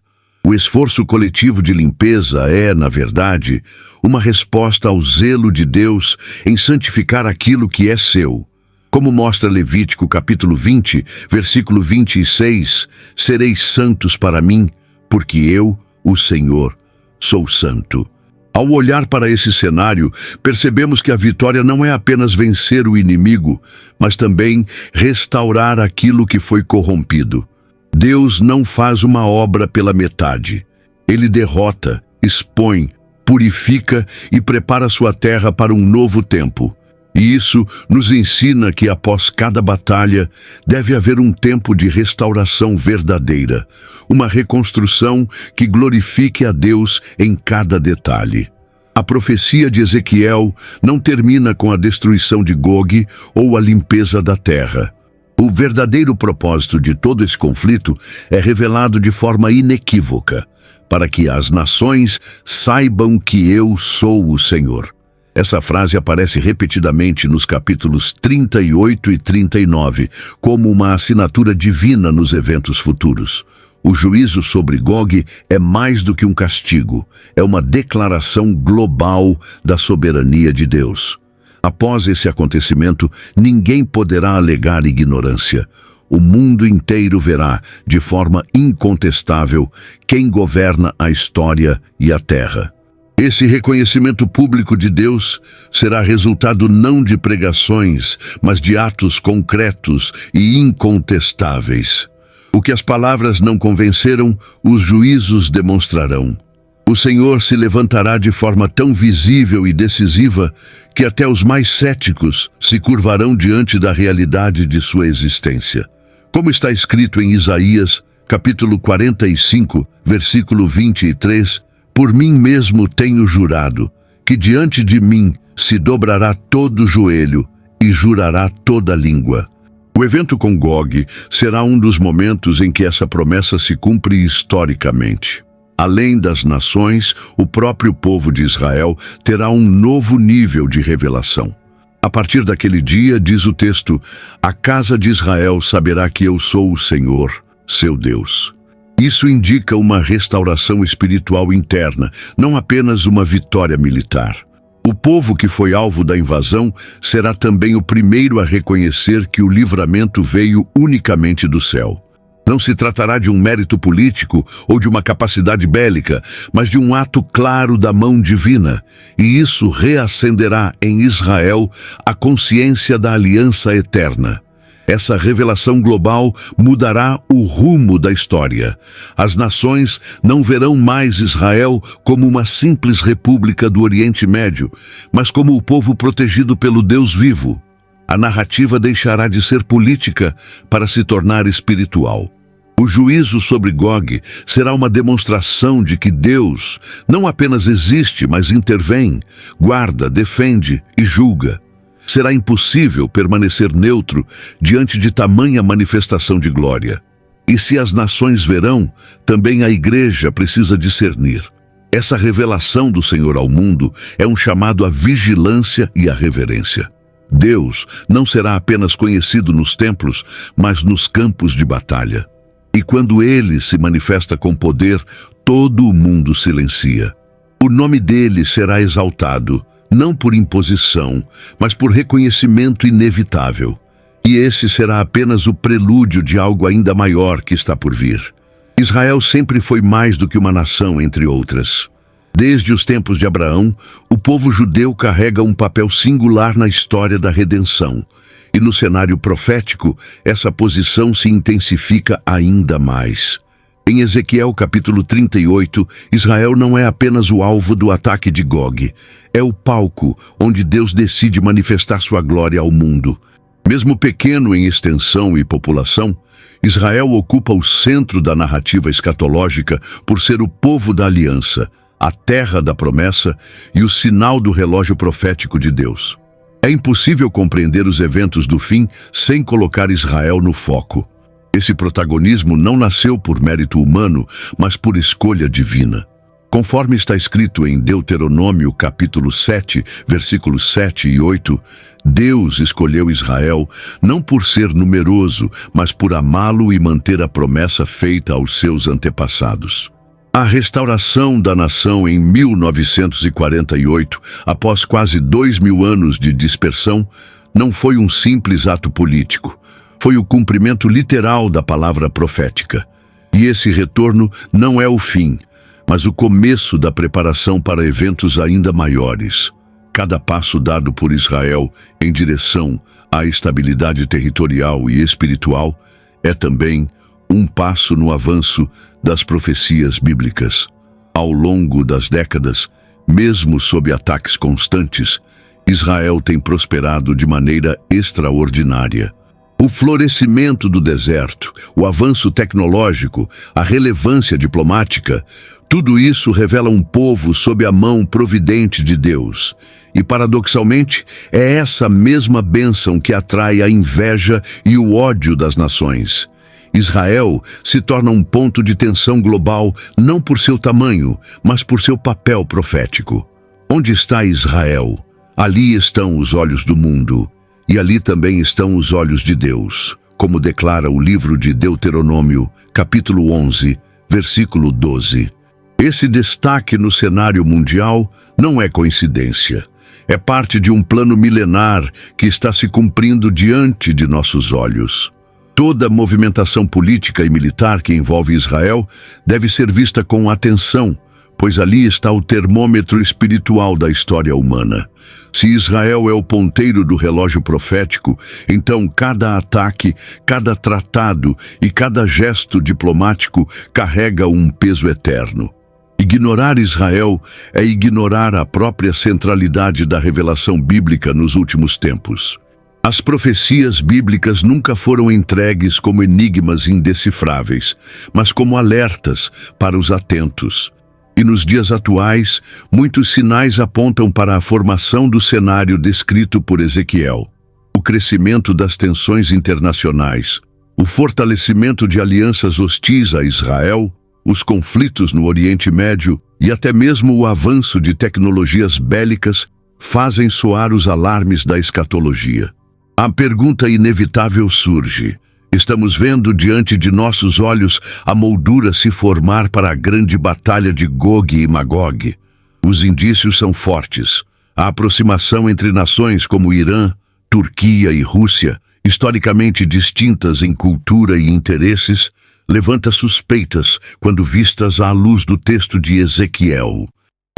O esforço coletivo de limpeza é, na verdade, uma resposta ao zelo de Deus em santificar aquilo que é seu. Como mostra Levítico capítulo 20, versículo 26, sereis santos para mim, porque eu, o Senhor, sou santo. Ao olhar para esse cenário, percebemos que a vitória não é apenas vencer o inimigo, mas também restaurar aquilo que foi corrompido. Deus não faz uma obra pela metade. Ele derrota, expõe, purifica e prepara sua terra para um novo tempo. E isso nos ensina que após cada batalha deve haver um tempo de restauração verdadeira, uma reconstrução que glorifique a Deus em cada detalhe. A profecia de Ezequiel não termina com a destruição de Gog ou a limpeza da terra. O verdadeiro propósito de todo esse conflito é revelado de forma inequívoca, para que as nações saibam que eu sou o Senhor. Essa frase aparece repetidamente nos capítulos 38 e 39, como uma assinatura divina nos eventos futuros. O juízo sobre Gog é mais do que um castigo, é uma declaração global da soberania de Deus. Após esse acontecimento, ninguém poderá alegar ignorância. O mundo inteiro verá, de forma incontestável, quem governa a história e a terra. Esse reconhecimento público de Deus será resultado não de pregações, mas de atos concretos e incontestáveis. O que as palavras não convenceram, os juízos demonstrarão. O Senhor se levantará de forma tão visível e decisiva que até os mais céticos se curvarão diante da realidade de sua existência. Como está escrito em Isaías, capítulo 45, versículo 23, por mim mesmo tenho jurado, que diante de mim se dobrará todo joelho e jurará toda língua. O evento com Gog será um dos momentos em que essa promessa se cumpre historicamente. Além das nações, o próprio povo de Israel terá um novo nível de revelação. A partir daquele dia, diz o texto, a casa de Israel saberá que eu sou o Senhor, seu Deus. Isso indica uma restauração espiritual interna, não apenas uma vitória militar. O povo que foi alvo da invasão será também o primeiro a reconhecer que o livramento veio unicamente do céu. Não se tratará de um mérito político ou de uma capacidade bélica, mas de um ato claro da mão divina, e isso reacenderá em Israel a consciência da aliança eterna. Essa revelação global mudará o rumo da história. As nações não verão mais Israel como uma simples república do Oriente Médio, mas como o povo protegido pelo Deus vivo. A narrativa deixará de ser política para se tornar espiritual. O juízo sobre Gog será uma demonstração de que Deus não apenas existe, mas intervém, guarda, defende e julga. Será impossível permanecer neutro diante de tamanha manifestação de glória. E se as nações verão, também a igreja precisa discernir. Essa revelação do Senhor ao mundo é um chamado à vigilância e à reverência. Deus não será apenas conhecido nos templos, mas nos campos de batalha. E quando Ele se manifesta com poder, todo o mundo silencia. O nome dele será exaltado, não por imposição, mas por reconhecimento inevitável. E esse será apenas o prelúdio de algo ainda maior que está por vir. Israel sempre foi mais do que uma nação, entre outras. Desde os tempos de Abraão, o povo judeu carrega um papel singular na história da redenção. E no cenário profético, essa posição se intensifica ainda mais. Em Ezequiel capítulo 38, Israel não é apenas o alvo do ataque de Gog, é o palco onde Deus decide manifestar sua glória ao mundo. Mesmo pequeno em extensão e população, Israel ocupa o centro da narrativa escatológica por ser o povo da aliança, a terra da promessa e o sinal do relógio profético de Deus. É impossível compreender os eventos do fim sem colocar Israel no foco. Esse protagonismo não nasceu por mérito humano, mas por escolha divina. Conforme está escrito em Deuteronômio capítulo 7, versículos 7 e 8, Deus escolheu Israel não por ser numeroso, mas por amá-lo e manter a promessa feita aos seus antepassados. A restauração da nação em 1948, após quase 2000 anos de dispersão, não foi um simples ato político. Foi o cumprimento literal da palavra profética. E esse retorno não é o fim, mas o começo da preparação para eventos ainda maiores. Cada passo dado por Israel em direção à estabilidade territorial e espiritual é também um passo no avanço das profecias bíblicas. Ao longo das décadas, mesmo sob ataques constantes, Israel tem prosperado de maneira extraordinária. O florescimento do deserto, o avanço tecnológico, a relevância diplomática, tudo isso revela um povo sob a mão providente de Deus. E, paradoxalmente, é essa mesma bênção que atrai a inveja e o ódio das nações. Israel se torna um ponto de tensão global não por seu tamanho, mas por seu papel profético. Onde está Israel? Ali estão os olhos do mundo, e ali também estão os olhos de Deus, como declara o livro de Deuteronômio, capítulo 11, versículo 12. Esse destaque no cenário mundial não é coincidência. É parte de um plano milenar que está se cumprindo diante de nossos olhos. Toda movimentação política e militar que envolve Israel deve ser vista com atenção, pois ali está o termômetro espiritual da história humana. Se Israel é o ponteiro do relógio profético, então cada ataque, cada tratado e cada gesto diplomático carrega um peso eterno. Ignorar Israel é ignorar a própria centralidade da revelação bíblica nos últimos tempos. As profecias bíblicas nunca foram entregues como enigmas indecifráveis, mas como alertas para os atentos. E nos dias atuais, muitos sinais apontam para a formação do cenário descrito por Ezequiel. O crescimento das tensões internacionais, o fortalecimento de alianças hostis a Israel, os conflitos no Oriente Médio e até mesmo o avanço de tecnologias bélicas fazem soar os alarmes da escatologia. A pergunta inevitável surge: estamos vendo diante de nossos olhos a moldura se formar para a grande batalha de Gog e Magog? Os indícios são fortes. A aproximação entre nações como Irã, Turquia e Rússia, historicamente distintas em cultura e interesses, levanta suspeitas quando vistas à luz do texto de Ezequiel.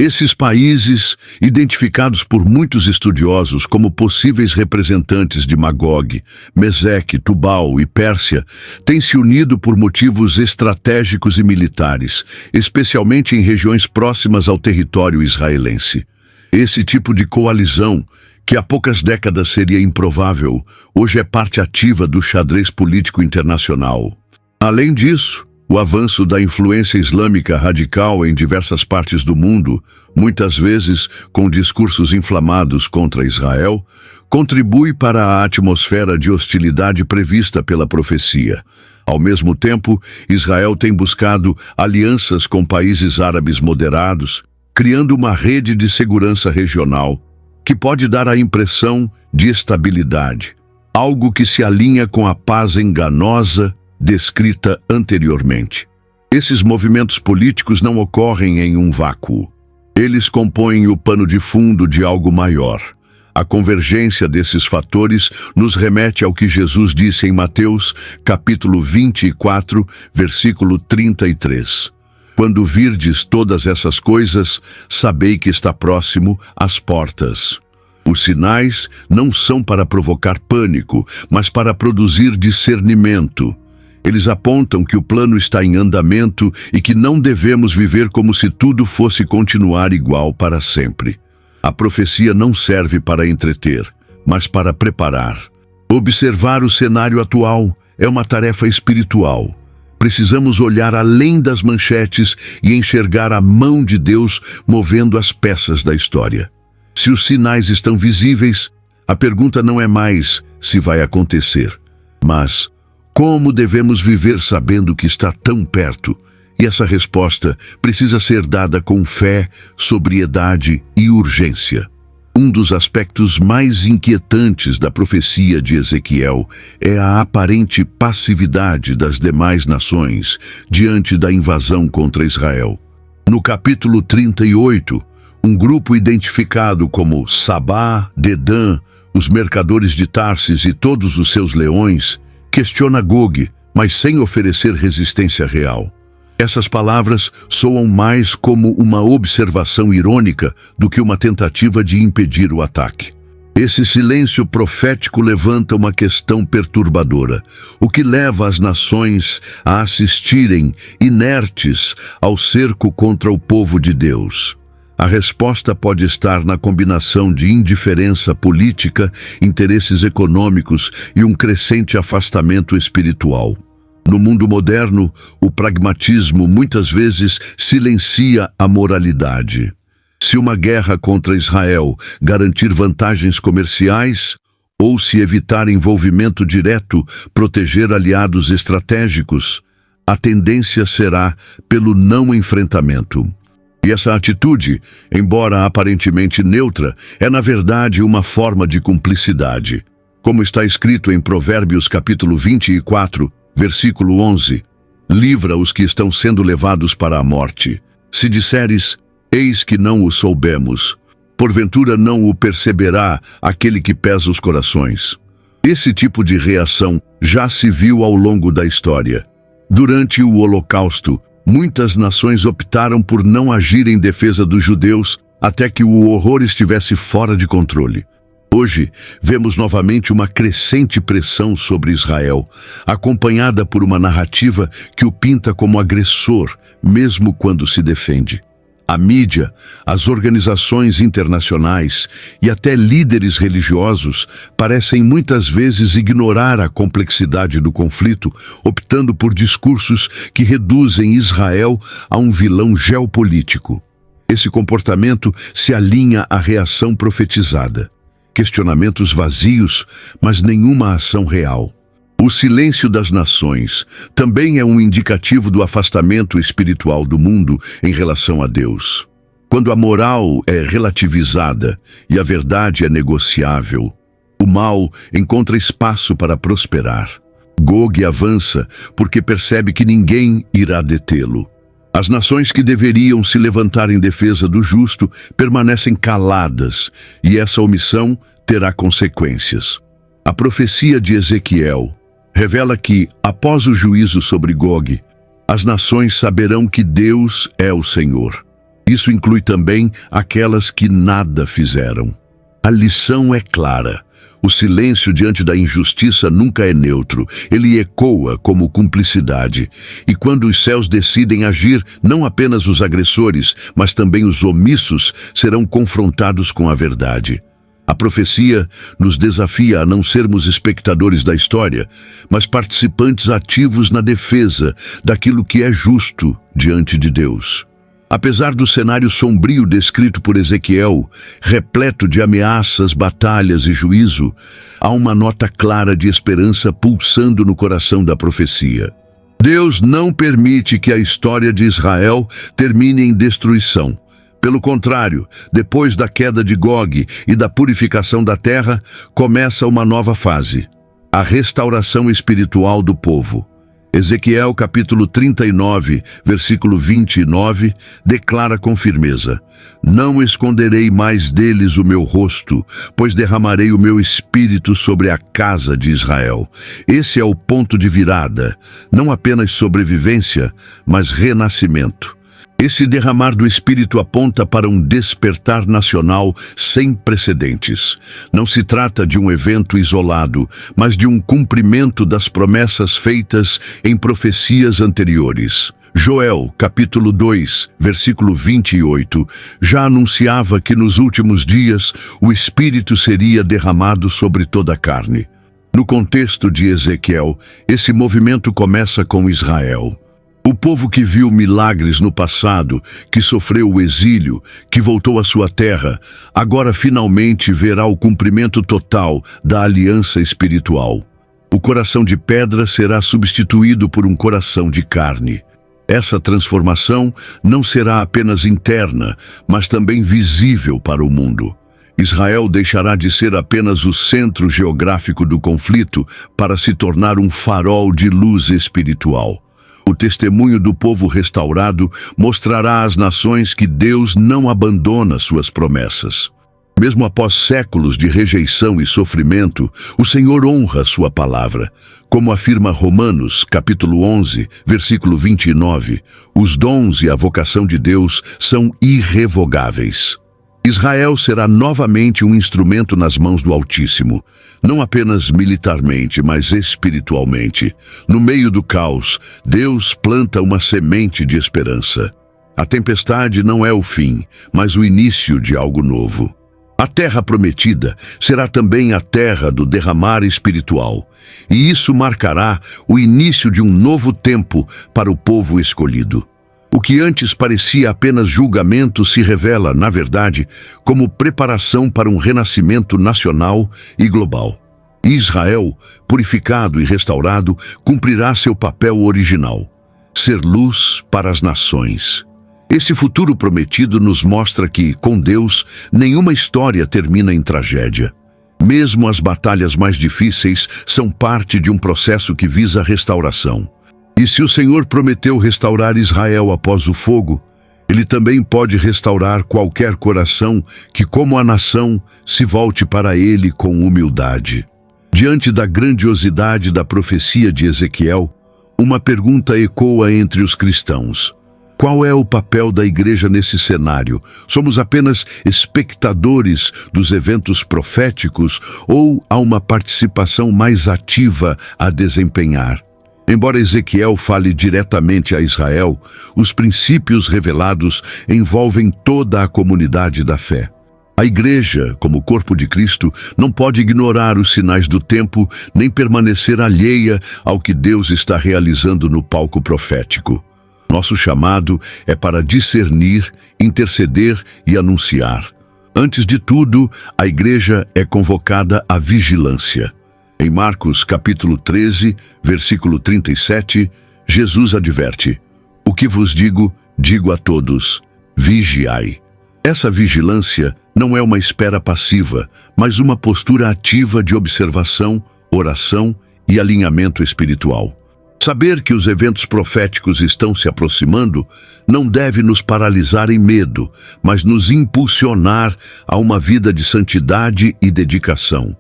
Esses países, identificados por muitos estudiosos como possíveis representantes de Magog, Meseque, Tubal e Pérsia, têm se unido por motivos estratégicos e militares, especialmente em regiões próximas ao território israelense. Esse tipo de coalizão, que há poucas décadas seria improvável, hoje é parte ativa do xadrez político internacional. Além disso, o avanço da influência islâmica radical em diversas partes do mundo, muitas vezes com discursos inflamados contra Israel, contribui para a atmosfera de hostilidade prevista pela profecia. Ao mesmo tempo, Israel tem buscado alianças com países árabes moderados, criando uma rede de segurança regional que pode dar a impressão de estabilidade, algo que se alinha com a paz enganosa descrita anteriormente. Esses movimentos políticos não ocorrem em um vácuo. Eles compõem o pano de fundo de algo maior. A convergência desses fatores nos remete ao que Jesus disse em Mateus, capítulo 24, versículo 33. Quando virdes todas essas coisas, sabei que está próximo às portas. Os sinais não são para provocar pânico, mas para produzir discernimento. Eles apontam que o plano está em andamento e que não devemos viver como se tudo fosse continuar igual para sempre. A profecia não serve para entreter, mas para preparar. Observar o cenário atual é uma tarefa espiritual. Precisamos olhar além das manchetes e enxergar a mão de Deus movendo as peças da história. Se os sinais estão visíveis, a pergunta não é mais se vai acontecer, mas como devemos viver sabendo que está tão perto? E essa resposta precisa ser dada com fé, sobriedade e urgência. Um dos aspectos mais inquietantes da profecia de Ezequiel é a aparente passividade das demais nações diante da invasão contra Israel. No capítulo 38, um grupo identificado como Sabá, Dedã, os mercadores de Tarsis e todos os seus leões, questiona Gog, mas sem oferecer resistência real. Essas palavras soam mais como uma observação irônica do que uma tentativa de impedir o ataque. Esse silêncio profético levanta uma questão perturbadora, o que leva as nações a assistirem, inertes, ao cerco contra o povo de Deus. A resposta pode estar na combinação de indiferença política, interesses econômicos e um crescente afastamento espiritual. No mundo moderno, o pragmatismo muitas vezes silencia a moralidade. Se uma guerra contra Israel garantir vantagens comerciais, ou se evitar envolvimento direto, proteger aliados estratégicos, a tendência será pelo não enfrentamento. E essa atitude, embora aparentemente neutra, é na verdade uma forma de cumplicidade. Como está escrito em Provérbios capítulo 24, versículo 11, livra os que estão sendo levados para a morte. Se disseres, eis que não o soubemos, porventura não o perceberá aquele que pesa os corações. Esse tipo de reação já se viu ao longo da história. Durante o Holocausto, muitas nações optaram por não agir em defesa dos judeus até que o horror estivesse fora de controle. Hoje, vemos novamente uma crescente pressão sobre Israel, acompanhada por uma narrativa que o pinta como agressor, mesmo quando se defende. A mídia, as organizações internacionais e até líderes religiosos parecem muitas vezes ignorar a complexidade do conflito, optando por discursos que reduzem Israel a um vilão geopolítico. Esse comportamento se alinha à reação profetizada. Questionamentos vazios, mas nenhuma ação real. O silêncio das nações também é um indicativo do afastamento espiritual do mundo em relação a Deus. Quando a moral é relativizada e a verdade é negociável, o mal encontra espaço para prosperar. Gog avança porque percebe que ninguém irá detê-lo. As nações que deveriam se levantar em defesa do justo permanecem caladas, e essa omissão terá consequências. A profecia de Ezequiel revela que, após o juízo sobre Gog, as nações saberão que Deus é o Senhor. Isso inclui também aquelas que nada fizeram. A lição é clara. O silêncio diante da injustiça nunca é neutro, ele ecoa como cumplicidade. E quando os céus decidem agir, não apenas os agressores, mas também os omissos serão confrontados com a verdade. A profecia nos desafia a não sermos espectadores da história, mas participantes ativos na defesa daquilo que é justo diante de Deus. Apesar do cenário sombrio descrito por Ezequiel, repleto de ameaças, batalhas e juízo, há uma nota clara de esperança pulsando no coração da profecia. Deus não permite que a história de Israel termine em destruição. Pelo contrário, depois da queda de Gog e da purificação da terra, começa uma nova fase: a restauração espiritual do povo. Ezequiel capítulo 39, versículo 29, declara com firmeza: não esconderei mais deles o meu rosto, pois derramarei o meu espírito sobre a casa de Israel. Esse é o ponto de virada, não apenas sobrevivência, mas renascimento. Esse derramar do Espírito aponta para um despertar nacional sem precedentes. Não se trata de um evento isolado, mas de um cumprimento das promessas feitas em profecias anteriores. Joel, capítulo 2, versículo 28, já anunciava que nos últimos dias o Espírito seria derramado sobre toda a carne. No contexto de Ezequiel, esse movimento começa com Israel. O povo que viu milagres no passado, que sofreu o exílio, que voltou à sua terra, agora finalmente verá o cumprimento total da aliança espiritual. O coração de pedra será substituído por um coração de carne. Essa transformação não será apenas interna, mas também visível para o mundo. Israel deixará de ser apenas o centro geográfico do conflito para se tornar um farol de luz espiritual. O testemunho do povo restaurado mostrará às nações que Deus não abandona suas promessas. Mesmo após séculos de rejeição e sofrimento, o Senhor honra sua palavra. Como afirma Romanos, capítulo 11, versículo 29, os dons e a vocação de Deus são irrevogáveis. Israel será novamente um instrumento nas mãos do Altíssimo, não apenas militarmente, mas espiritualmente. No meio do caos, Deus planta uma semente de esperança. A tempestade não é o fim, mas o início de algo novo. A terra prometida será também a terra do derramar espiritual, e isso marcará o início de um novo tempo para o povo escolhido. O que antes parecia apenas julgamento se revela, na verdade, como preparação para um renascimento nacional e global. Israel, purificado e restaurado, cumprirá seu papel original: ser luz para as nações. Esse futuro prometido nos mostra que, com Deus, nenhuma história termina em tragédia. Mesmo as batalhas mais difíceis são parte de um processo que visa restauração. E se o Senhor prometeu restaurar Israel após o fogo, Ele também pode restaurar qualquer coração que, como a nação, se volte para Ele com humildade. Diante da grandiosidade da profecia de Ezequiel, uma pergunta ecoa entre os cristãos: qual é o papel da igreja nesse cenário? Somos apenas espectadores dos eventos proféticos ou há uma participação mais ativa a desempenhar? Embora Ezequiel fale diretamente a Israel, os princípios revelados envolvem toda a comunidade da fé. A igreja, como corpo de Cristo, não pode ignorar os sinais do tempo nem permanecer alheia ao que Deus está realizando no palco profético. Nosso chamado é para discernir, interceder e anunciar. Antes de tudo, a igreja é convocada à vigilância. Em Marcos capítulo 13, versículo 37, Jesus adverte: o que vos digo, digo a todos, vigiai. Essa vigilância não é uma espera passiva, mas uma postura ativa de observação, oração e alinhamento espiritual. Saber que os eventos proféticos estão se aproximando não deve nos paralisar em medo, mas nos impulsionar a uma vida de santidade e dedicação.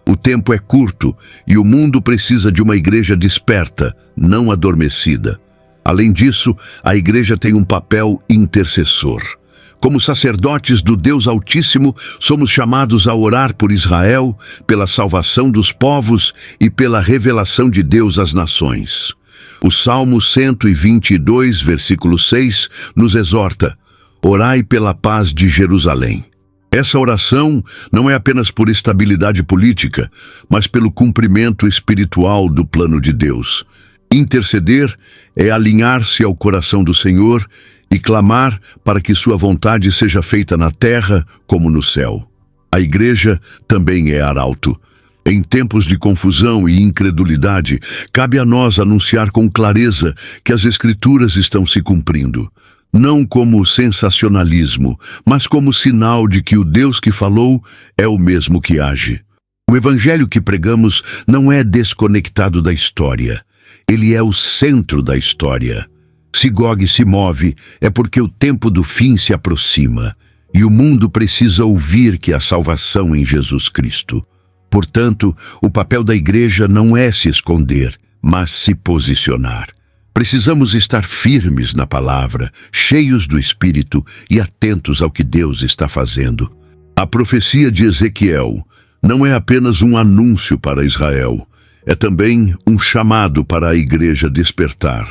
O tempo é curto e o mundo precisa de uma igreja desperta, não adormecida. Além disso, a igreja tem um papel intercessor. Como sacerdotes do Deus Altíssimo, somos chamados a orar por Israel, pela salvação dos povos e pela revelação de Deus às nações. O Salmo 122, versículo 6, nos exorta: orai pela paz de Jerusalém. Essa oração não é apenas por estabilidade política, mas pelo cumprimento espiritual do plano de Deus. Interceder é alinhar-se ao coração do Senhor e clamar para que sua vontade seja feita na terra como no céu. A igreja também é arauto. Em tempos de confusão e incredulidade, cabe a nós anunciar com clareza que as Escrituras estão se cumprindo. Não como sensacionalismo, mas como sinal de que o Deus que falou é o mesmo que age. O evangelho que pregamos não é desconectado da história. Ele é o centro da história. Se Gog se move, é porque o tempo do fim se aproxima, e o mundo precisa ouvir que há salvação em Jesus Cristo. Portanto, o papel da igreja não é se esconder, mas se posicionar. Precisamos estar firmes na palavra, cheios do Espírito e atentos ao que Deus está fazendo. A profecia de Ezequiel não é apenas um anúncio para Israel, é também um chamado para a igreja despertar,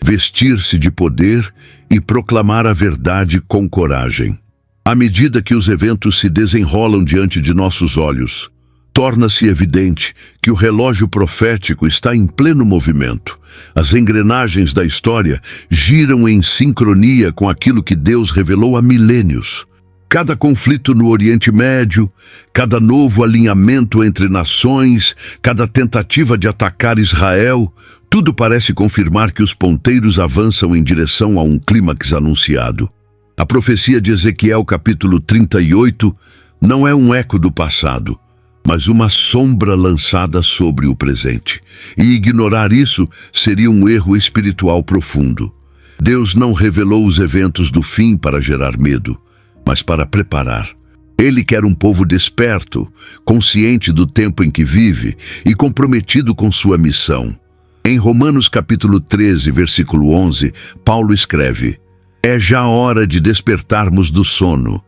vestir-se de poder e proclamar a verdade com coragem. À medida que os eventos se desenrolam diante de nossos olhos, torna-se evidente que o relógio profético está em pleno movimento. As engrenagens da história giram em sincronia com aquilo que Deus revelou há milênios. Cada conflito no Oriente Médio, cada novo alinhamento entre nações, cada tentativa de atacar Israel, tudo parece confirmar que os ponteiros avançam em direção a um clímax anunciado. A profecia de Ezequiel capítulo 38 Não é um eco do passado, mas uma sombra lançada sobre o presente. E ignorar isso seria um erro espiritual profundo. Deus não revelou os eventos do fim para gerar medo, mas para preparar. Ele quer um povo desperto, consciente do tempo em que vive e comprometido com sua missão. Em Romanos capítulo 13, versículo 11, Paulo escreve: "É já hora de despertarmos do sono,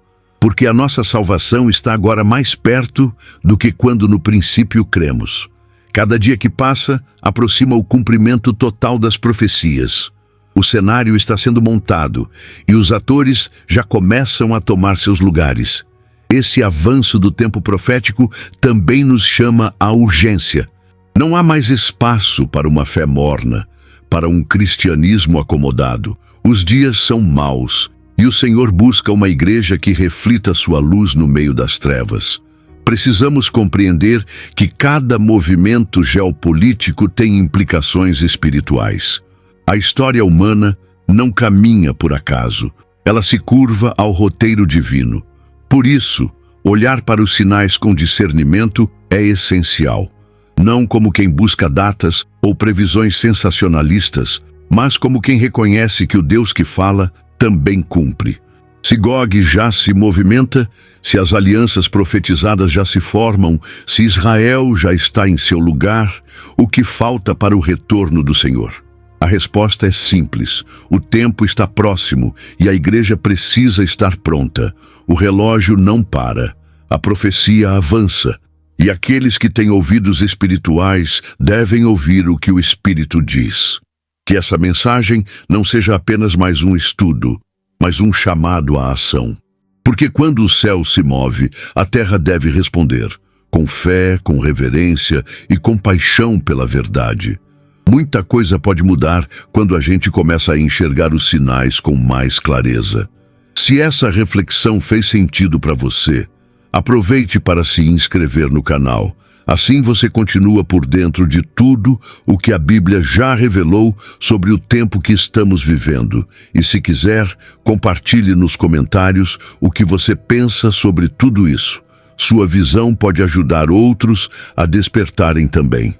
porque a nossa salvação está agora mais perto do que quando no princípio cremos. Cada dia que passa, aproxima o cumprimento total das profecias. O cenário está sendo montado e os atores já começam a tomar seus lugares. Esse avanço do tempo profético também nos chama à urgência. Não há mais espaço para uma fé morna, para um cristianismo acomodado. Os dias são maus e o Senhor busca uma igreja que reflita sua luz no meio das trevas. Precisamos compreender que cada movimento geopolítico tem implicações espirituais. A história humana não caminha por acaso, ela se curva ao roteiro divino. Por isso, olhar para os sinais com discernimento é essencial. Não como quem busca datas ou previsões sensacionalistas, mas como quem reconhece que o Deus que fala também cumpre. Se Gog já se movimenta, se as alianças profetizadas já se formam, se Israel já está em seu lugar, o que falta para o retorno do Senhor? A resposta é simples: o tempo está próximo e a igreja precisa estar pronta. O relógio não para, a profecia avança. E aqueles que têm ouvidos espirituais devem ouvir o que o Espírito diz. Que essa mensagem não seja apenas mais um estudo, mas um chamado à ação. Porque quando o céu se move, a terra deve responder, com fé, com reverência e com paixão pela verdade. Muita coisa pode mudar quando a gente começa a enxergar os sinais com mais clareza. Se essa reflexão fez sentido para você, aproveite para se inscrever no canal. Assim você continua por dentro de tudo o que a Bíblia já revelou sobre o tempo que estamos vivendo. E se quiser, compartilhe nos comentários o que você pensa sobre tudo isso. Sua visão pode ajudar outros a despertarem também.